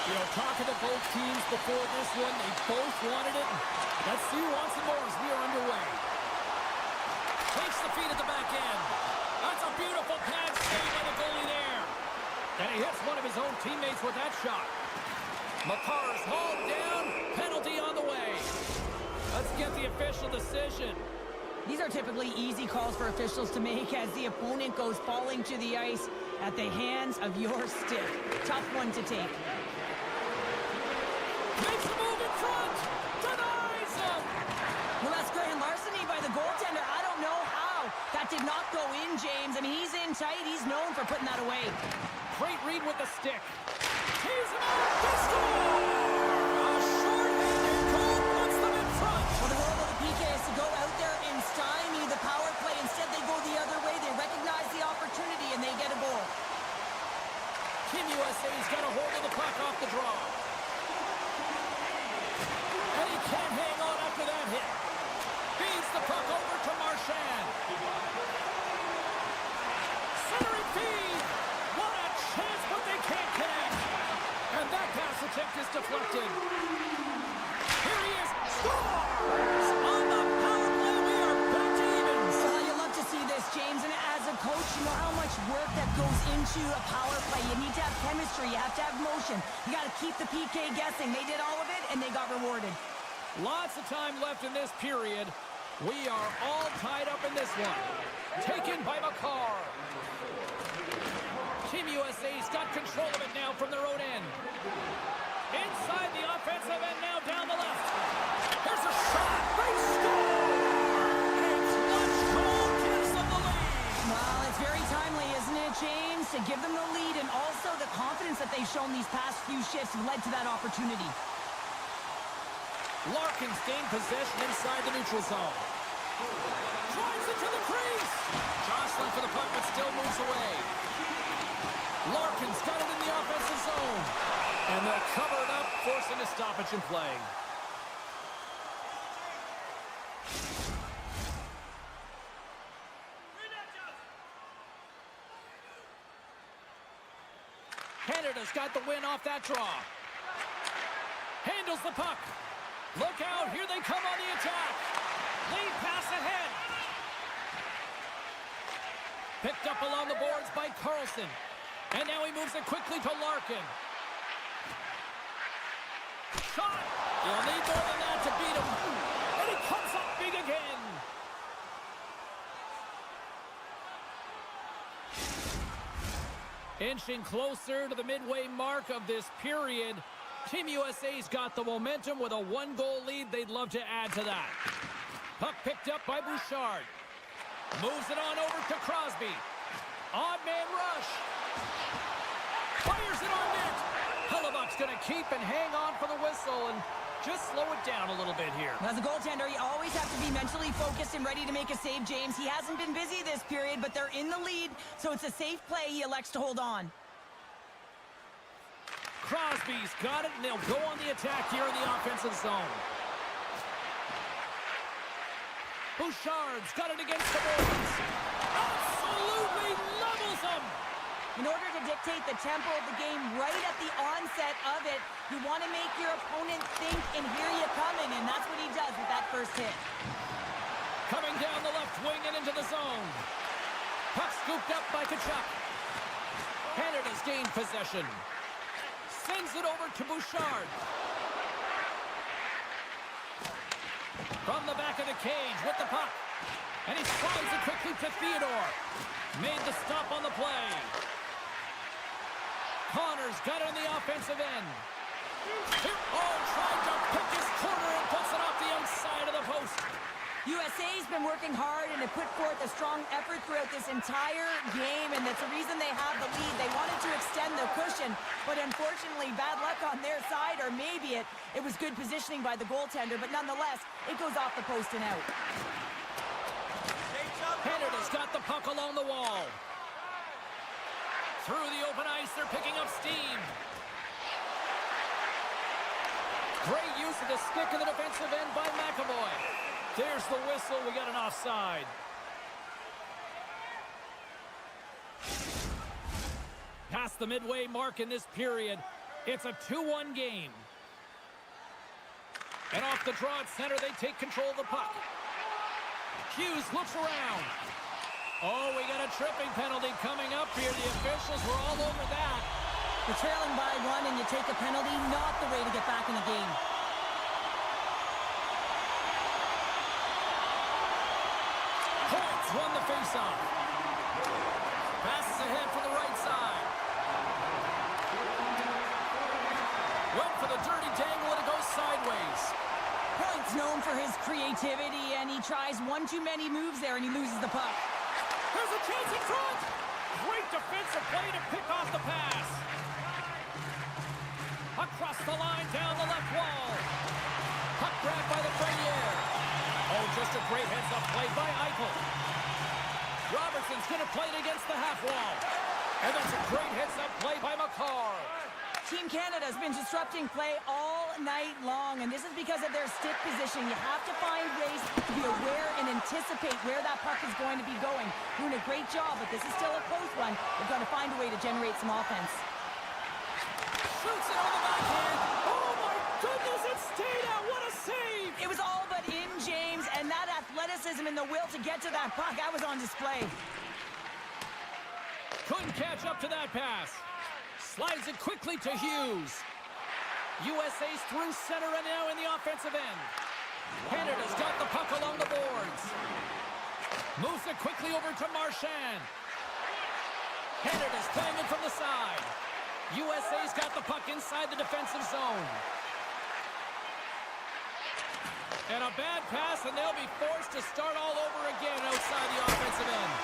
You know, talking to both teams before this one, they both wanted it. Let's see who wants it more as we are underway. Takes the feed at the back end. That's a beautiful pad save by the goalie there. And he hits one of his own teammates with that shot. Makar's hauled down. Penalty on the way. Let's get the official decision. These are typically easy calls for officials to make as the opponent goes falling to the ice at the hands of your stick. Tough one to take. Makes a move in front. Denies him. Well, that's grand larceny by the goaltender. I don't know how. That did not go in, James. I mean, he's in tight. He's known for putting that away. Great read with the stick. Tees him out. He scores! A short-handed goal puts them in front. Well, the role of the PK is to go out there and stymie the power play. Instead, they go the other way. They recognize the opportunity, and they get a goal. Team USA's got a hold of the puck off the draw. And he can't hang on after that hit. Feeds the puck over to Marchand. Centering feed. What a chance, but they can't connect. And that pass attempt is deflected. Here he is. Scores! On the power play, we are back to evens. Well, you love to see this, James. And as a coach, you know how much work that goes into a power play. You need to have chemistry. You have to have motion. You got to keep the PK guessing. They did all of it, and they got rewarded. Lots of time left in this period. We are all tied up in this one. Taken by Makar. Team USA's got control of it now from their own end. Inside the offensive end now down the left. Here's a shot. They score! And clutch goal gives them the lead. Well, it's very timely, isn't it, James? To give them the lead and also the confidence that they've shown these past few shifts have led to that opportunity. Larkin's gained possession inside the neutral zone. Drives it to the crease. Jostling for the puck, but still moves away. Larkin's got it in the offensive zone. And they'll cover it up, forcing a stoppage in play. Canada's got the win off that draw. Handles the puck. Look out, here they come on the attack. Lead pass ahead. Picked up along the boards by Carlson. And now he moves it quickly to Larkin. Shot! You'll need more than that to beat him. And he comes up big again. Inching closer to the midway mark of this period. Team USA's got the momentum with a one-goal lead. They'd love to add to that. Puck picked up by Bouchard. Moves it on over to Crosby. Odd man rush. Fires it on net. Hellebuck's going to keep and hang on for the whistle and just slow it down a little bit here. As a goaltender, you always have to be mentally focused and ready to make a save, James. He hasn't been busy this period, but they're in the lead, so it's a safe play. He elects to hold on. Crosby's got it, and they'll go on the attack here in the offensive zone. Bouchard's got it against the boards. Absolutely levels them. In order to dictate the tempo of the game right at the onset of it, you want to make your opponent think and hear you coming, and that's what he does with that first hit. Coming down the left wing and into the zone. Puck scooped up by Tkachuk. Canada's gained possession. Sends it over to Bouchard. From the back of the cage with the puck. And he slides it quickly to Theodore. Made the stop on the play. Connor's got it on the offensive end. Tried to pick his corner and puts it off the outside of the post. USA's been working hard and have put forth a strong effort throughout this entire game, and that's the reason they have the lead. They wanted to extend the cushion, but unfortunately, bad luck on their side, or maybe it was good positioning by the goaltender, but nonetheless, it goes off the post and out. Canada's got the puck along the wall. Through the open ice, they're picking up steam. Great use of the stick in the defensive end by McAvoy. There's the whistle. We got an offside. Past the midway mark in this period. It's a 2-1 game. And off the draw at center, they take control of the puck. Hughes looks around. Oh, we got a tripping penalty coming up here. The officials were all over that. You're trailing by 1 and you take a penalty, not the way to get back in the game. Points won the faceoff. Passes ahead from the right side. Went for the dirty dangle and it goes sideways. Point's known for his creativity, and he tries one too many moves there, and he loses the puck. There's a chance in front. Great defensive play to pick off the pass. Across the line, down the left wall. Puck grabbed by the Frenier. Oh, just a great heads-up play by Eichel. Robertson's going to play it against the half wall. And that's a great heads-up play by McCarr. Team Canada's been disrupting play all night long, and this is because of their stick position. You have to find ways to be aware and anticipate where that puck is going to be going. Doing a great job, but this is still a close one. They've got to find a way to generate some offense. Shoots it on the backhand. Oh, my goodness, it stayed out. What a save. It was all but in, James, and that athleticism and the will to get to that puck, that was on display. Couldn't catch up to that pass. Slides it quickly to Hughes. USA's through center and now in the offensive end. Canada's got the puck along the boards. Moves it quickly over to Marchand. Canada's playing it from the side. USA's got the puck inside the defensive zone. And a bad pass, and they'll be forced to start all over again outside the offensive end.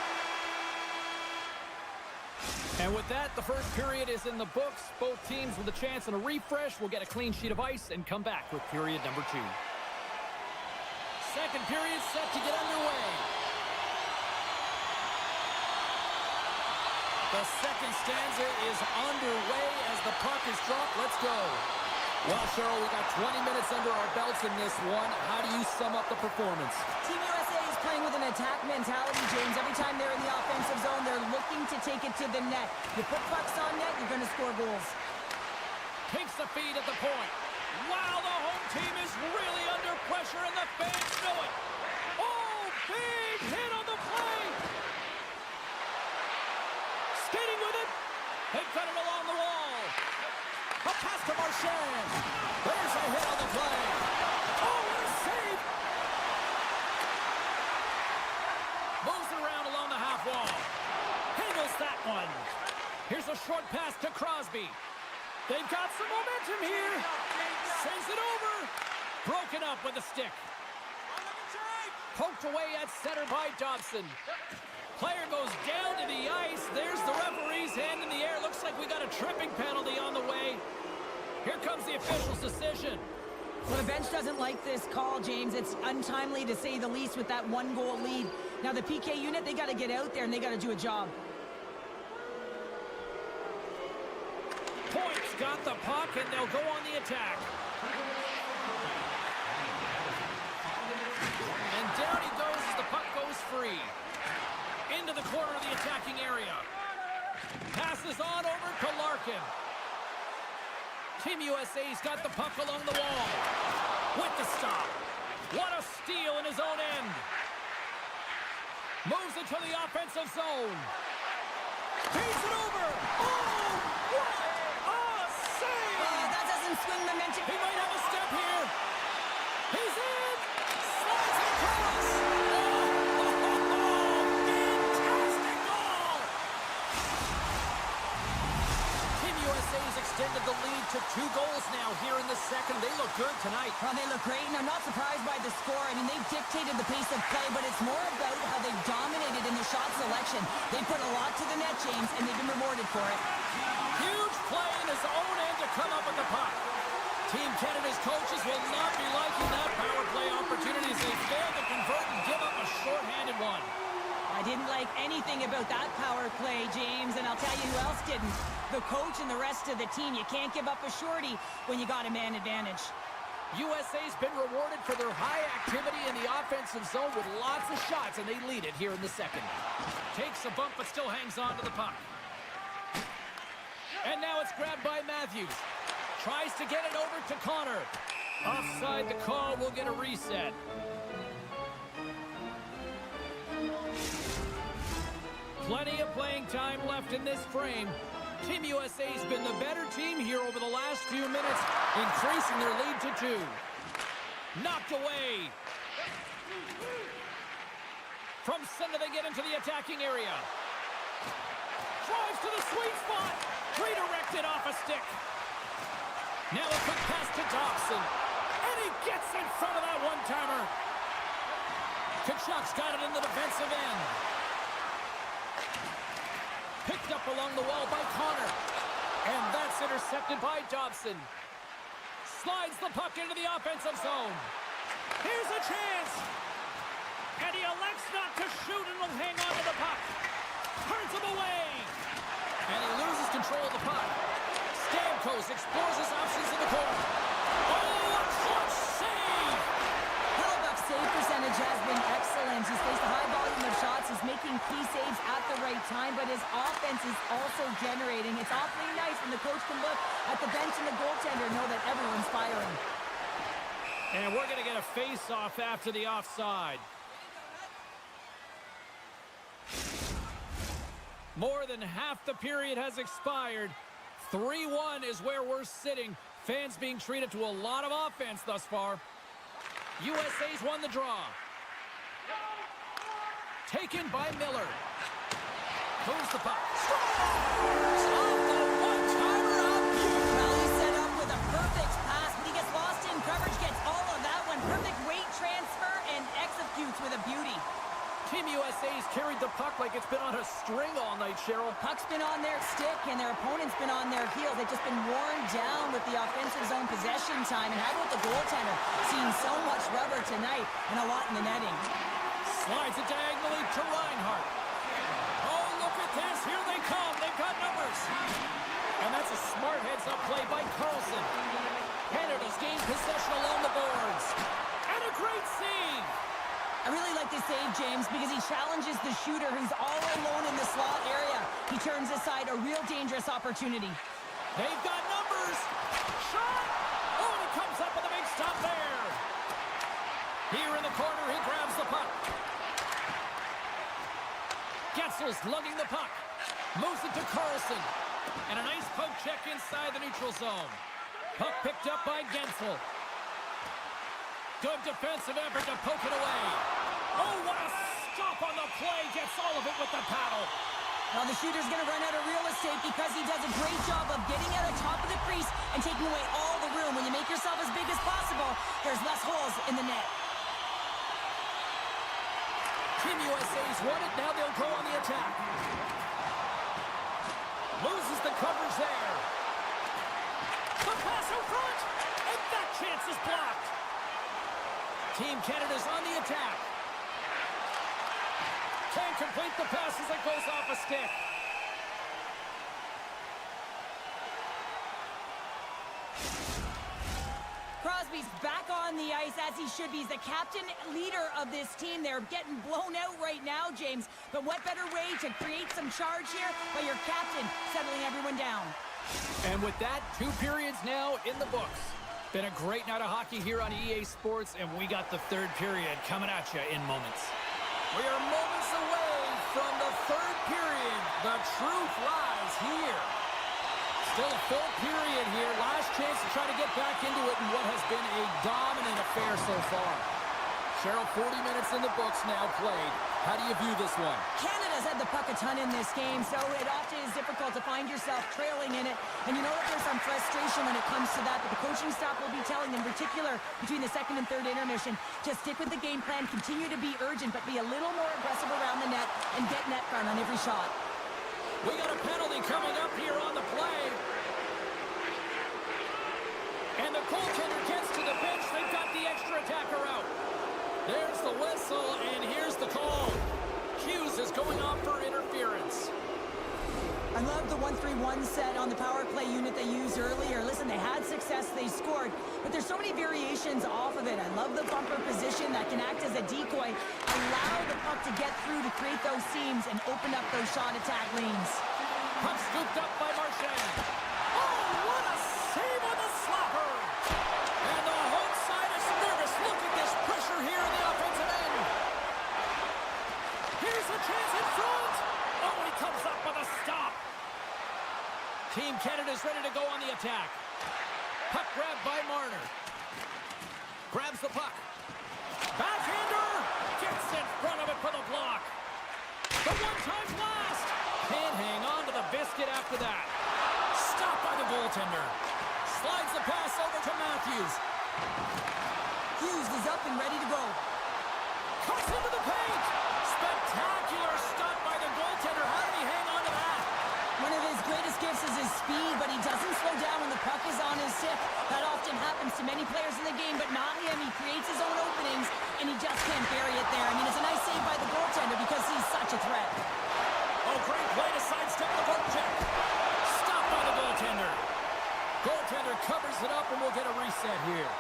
And with that, the first period is in the books. Both teams with a chance and a refresh will get a clean sheet of ice and come back with period number 2. Second period set to get underway. The second stanza is underway as the puck is dropped. Let's go. Well, Cheryl, we got 20 minutes under our belts in this one. How do you sum up the performance? Team USA is playing with an attack mentality, James. Every time they're in the offensive zone, they're looking to take it to the net. You put pucks on net, you're going to score goals. Takes the feed at the point. Wow, the home team is really under pressure, and the fans know it. Oh, big hit on the play. Skating with it. They cut it along the wall. A pass to Marchand. There's a hit on the play. Oh, what a save. Moves it around along the half wall. Handles that one. Here's a short pass to Crosby. They've got some momentum here. Sends it over. Broken up with a stick. Poked away at center by Dobson. Player goes down to the ice. There's the referee's hand in the air. Looks like we got a tripping penalty on the way. Here comes the official's decision. Well, the bench doesn't like this call, James. It's untimely to say the least with that 1-goal lead. Now the PK unit, they got to get out there and they got to do a job. Points got the puck and they'll go on the attack. And down he goes as the puck goes free. Into the corner of the attacking area. Passes on over to Larkin. Team USA's got the puck along the wall. With the stop. What a steal in his own end. Moves it to the offensive zone. Feeds it over. Oh, what a save! That doesn't swing momentum. He might have a step here. He's in. Slides it across. Fantastic goal! Team USA's extended the lead to 2 goals now here in the second. They look good tonight. Well, they look great, and I'm not surprised by the score. I mean, they've dictated the pace of play, but it's more about how they've dominated in the shot selection. They put a lot to the net, James, and they've been rewarded for it. Huge play in his own end to come up with the puck. Team Canada's coaches will not be liking that power play opportunity as they fail to convert and give up a shorthanded one. I didn't like anything about that power play, James, and I'll tell you who else didn't. The coach and the rest of the team. You can't give up a shorty when you got a man advantage. USA's been rewarded for their high activity in the offensive zone with lots of shots, and they lead it here in the second. Takes a bump, but still hangs on to the puck. And now it's grabbed by Matthews. Tries to get it over to Connor. Offside, the call will get a reset. Plenty of playing time left in this frame. Team USA's been the better team here over the last few minutes, increasing their lead to 2. Knocked away. From center, they get into the attacking area. Drives to the sweet spot. Redirected off a stick. Now a quick pass to Dobson. And he gets in front of that one-timer. Kachuk's got it in the defensive end. Picked up along the wall by Connor. And that's intercepted by Dobson. Slides the puck into the offensive zone. Here's a chance. And he elects not to shoot and will hang on to the puck. Turns him away. And he loses control of the puck. Stamkos explores his options in the corner. Oh, a clutch save! Hellebuyck's save percentage has been excellent. He's faced a high volume of shots. He's making key saves at the right time, but his offense is also generating. It's awfully nice when the coach can look at the bench and the goaltender and know that everyone's firing. And we're going to get a face-off after the offside. More than half the period has expired. 3-1 is where we're sitting. Fans being treated to a lot of offense thus far. USA's won the draw. Taken by Miller. Moves the puck. Scores! Off the one-timer out. Well, he's set up with a perfect pass, but he gets lost in coverage, gets all of that one. Perfect weight transfer and executes with a beauty. Team USA's carried the puck like it's been on a string all night, Cheryl. Puck's been on their stick, and their opponent's been on their heels. They've just been worn down with the offensive zone possession time. And how about the goaltender? Seeing so much rubber tonight and a lot in the netting. Slides it diagonally to Reinhart. Oh, look at this. Here they come. They've got numbers. And that's a smart heads-up play by Carlson. Canada's gained possession along the boards. And a great save. I really like this save, James, because he challenges the shooter who's all alone in the slot area. He turns aside a real dangerous opportunity. They've got numbers. Shot. Oh, and he comes up with a big stop there. Here in the corner, he grabs the puck. Getzel's lugging the puck. Moves it to Carlson. And a nice poke check inside the neutral zone. Puck picked up by Gensel. Good defensive effort to poke it away. Oh, what a stop on the play. Gets all of it with the paddle. Well, the shooter's going to run out of real estate because he does a great job of getting at the top of the crease and taking away all the room. When you make yourself as big as possible, there's less holes in the net. Team USA's won it. Now they'll go on the attack. Loses the coverage there. The pass out front. And that chance is blocked. Team Canada's on the attack. Can't complete the pass as it goes off a stick. Crosby's back on the ice as he should be. He's the captain, leader of this team. They're getting blown out right now, James. But what better way to create some charge here by your captain settling everyone down? And with that, 2 periods now in the books. Been a great night of hockey here on EA Sports, and we got the 3rd period coming at you in moments. We are moments away from the 3rd period. The truth lies here. Still a full period here. Last chance to try to get back into it in what has been a dominant affair so far. Cheryl, 40 minutes in the books now played. How do you view this one? Canada's had the puck a ton in this game, so it often is difficult to find yourself trailing in it. And you know that there's some frustration when it comes to that, but the coaching staff will be telling, in particular, between the 2nd and 3rd intermission, just stick with the game plan, continue to be urgent, but be a little more aggressive around the net and get net front on every shot. We got a penalty coming up here on the play. And the goaltender gets to the bench. They've got the extra attacker out. There's the whistle, and here's the call. Hughes is going off for interference. I love the 1-3-1 set on the power play unit they used earlier. Listen, they had success, they scored, but there's so many variations off of it. I love the bumper position that can act as a decoy, allow the puck to get through to create those seams and open up those shot attack lanes. Puck scooped up by Marchand. Oh, what a save on the the puck. Backhander gets in front of it for the block. The one-time blast. Can't hang on to the biscuit after that. Stopped by the goaltender. Slides the pass over to Matthews. Hughes is up and ready to go. Cuts into the paint. Spectacular stop by the goaltender. How did he hang on to that? One of his greatest gifts is his speed, but he doesn't slow down when the puck is on his stick. That often happens to many players in the game, but not him. He creates his own openings, and he just can't bury it there. I mean, it's a nice save by the goaltender because he's such a threat. Oh, great play to sidestep the poke check. Stopped by the goaltender. Goaltender covers it up, and we'll get a reset here.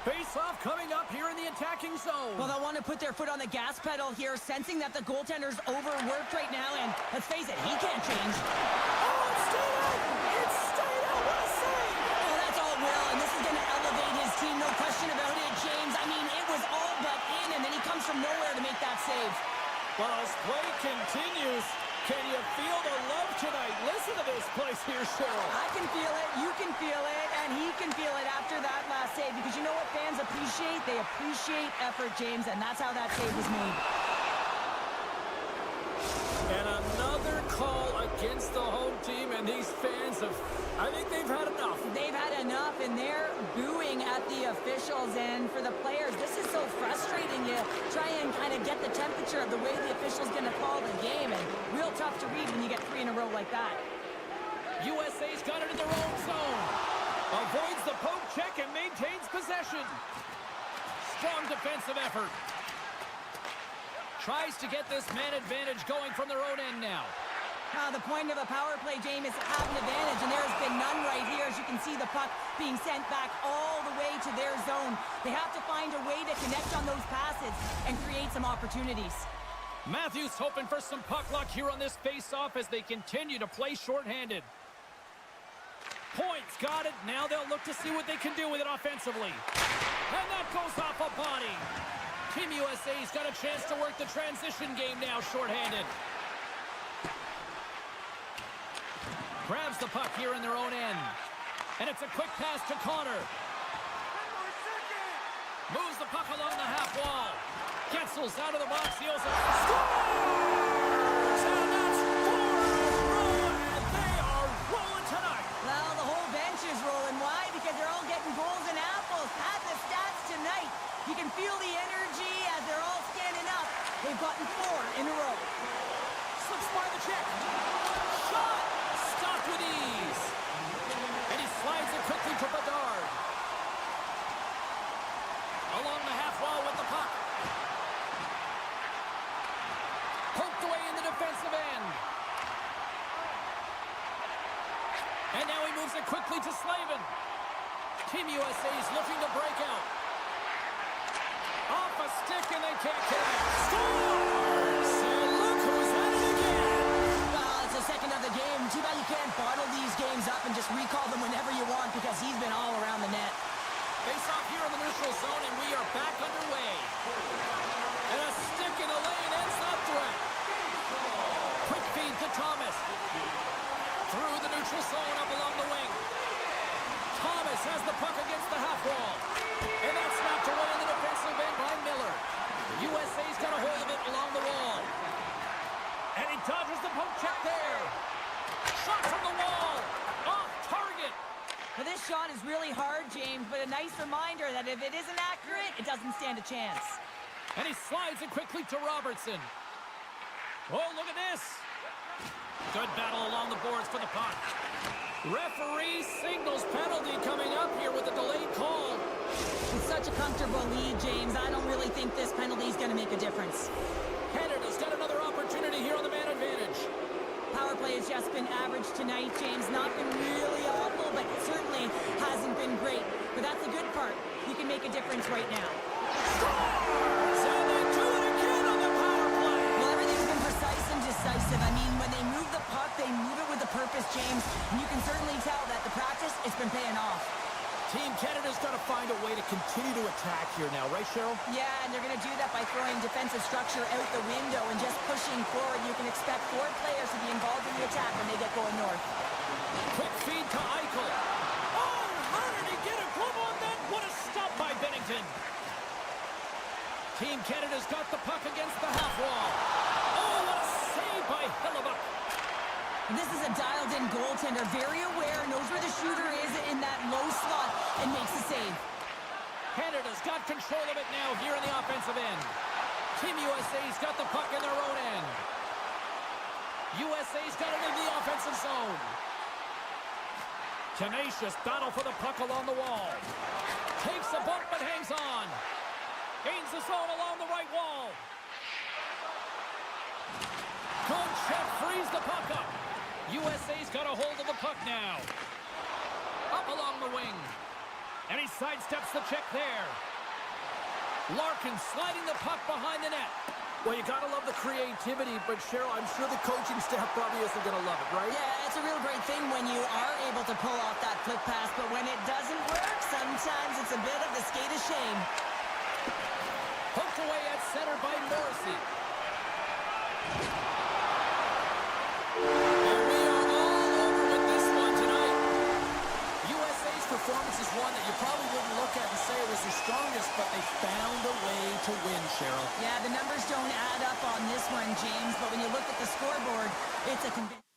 Face-off coming up here in the attacking zone. Well, they'll want to put their foot on the gas pedal here, sensing that the goaltender's overworked right now, and let's face it, he can't change. Oh, it stayed out! It stayed out! What a save! Oh, that's all Will, and this is going to elevate his team, no question about it, James. I mean, it was all but in, and then he comes from nowhere to make that save. Well, as play continues, can you feel the love tonight? Listen to this place here, Cheryl. I can feel it, you can feel it, and he can feel it after that last save, because you know what fans appreciate? They appreciate effort, James, and that's how that save was made. And another call against the home team, and these fans have, I think they've had enough. They've had enough, and they're booing at the officials, and for the players, this is so frustrating. You try and kind of get the temperature of the way the official's going to call the game, and real tough to read when you get 3 in a row like that. USA's got it in their own zone. Avoids the poke check and maintains possession. Strong defensive effort. Tries to get this man advantage going from their own end now. The point of a power play, James, is to have an advantage, and there has been none right here. As you can see, the puck being sent back all the way to their zone. They have to find a way to connect on those passes and create some opportunities. Matthews hoping for some puck luck here on this face-off as they continue to play shorthanded. Points got it. Now they'll look to see what they can do with it offensively. And that goes off a body. Team USA's got a chance to work the transition game now shorthanded. Grabs the puck here in their own end. And it's a quick pass to Connor. Moves the puck along the half wall. Getzel's out of the box. He also scores! And that's 4 in a row, and they are rolling tonight. Well, the whole bench is rolling. Why? Because they're all getting goals and apples. Add the stats tonight. You can feel the energy as they're all standing up. They've gotten 4 in a row. Slips by the check. Shot! Stopped with ease. And he slides it quickly to Bedard. Along the half wall with the puck. Poked away in the defensive end. And now he moves it quickly to Slavin. Team USA is looking to break out. Off a stick and they can't connect. Scores! And look who's at it again. Well, it's the second of the game. Too bad you can't bottle these games up and just recall them whenever you want because he's been all around the net. Face off here in the neutral zone, and we are back underway. And a stick in the lane ends that threat. Quick feed to Thomas. Through the neutral zone, up along the wing. Thomas has the puck against the half wall. And that's knocked away in the defensive end by Miller. The USA's got a hold of it along the wall. And he dodges the poke check there. Shot from the wall. Off target. But this shot is really hard, James, but a nice reminder that if it isn't accurate, it doesn't stand a chance. And he slides it quickly to Robertson. Oh, look at this. Good battle along the boards for the puck. Referee signals penalty coming up here with a delayed call. It's such a comfortable lead, James. I don't really think this penalty is going to make a difference. Canada's got another opportunity here on the man advantage. Power play has just been average tonight, James. Not been really awful, but certainly hasn't been great. But that's the good part. You can make a difference right now. Scores! And they do it again on the power play. Well, everything's been precise and decisive. I mean, when they move the puck, they move it with a purpose, James. And you can certainly tell that the practice, it's been paying off. Team Canada's got to find a way to continue to attack here now, right, Cheryl? Yeah, and they're going to do that by throwing defensive structure out the window and just pushing forward. You can expect 4 players to be involved in the attack when they get going north. Quick feed to Eichel. Oh, how did he get a global goaltender, very aware, knows where the shooter is in that low slot, and makes the save. Canada's got control of it now here in the offensive end. Team USA's got the puck in their own end. USA's got it in the offensive zone. Tenacious battle for the puck along the wall. Takes a bump but hangs on. Gains the zone along the right wall. Good check, frees the puck up. USA's got a hold of the puck now. Up along the wing. And he sidesteps the check there. Larkin sliding the puck behind the net. Well, you gotta love the creativity, but Cheryl, I'm sure the coaching staff probably isn't gonna love it, right? Yeah, it's a real great thing when you are able to pull off that flick pass, but when it doesn't work, sometimes it's a bit of the skate of shame. Poked away at center by Morrissey. And we are all over with this one tonight. USA's performance is one that you probably wouldn't look at and say it was the strongest, but they found a way to win, Cheryl. Yeah, the numbers don't add up on this one, James, but when you look at the scoreboard, it's a convincing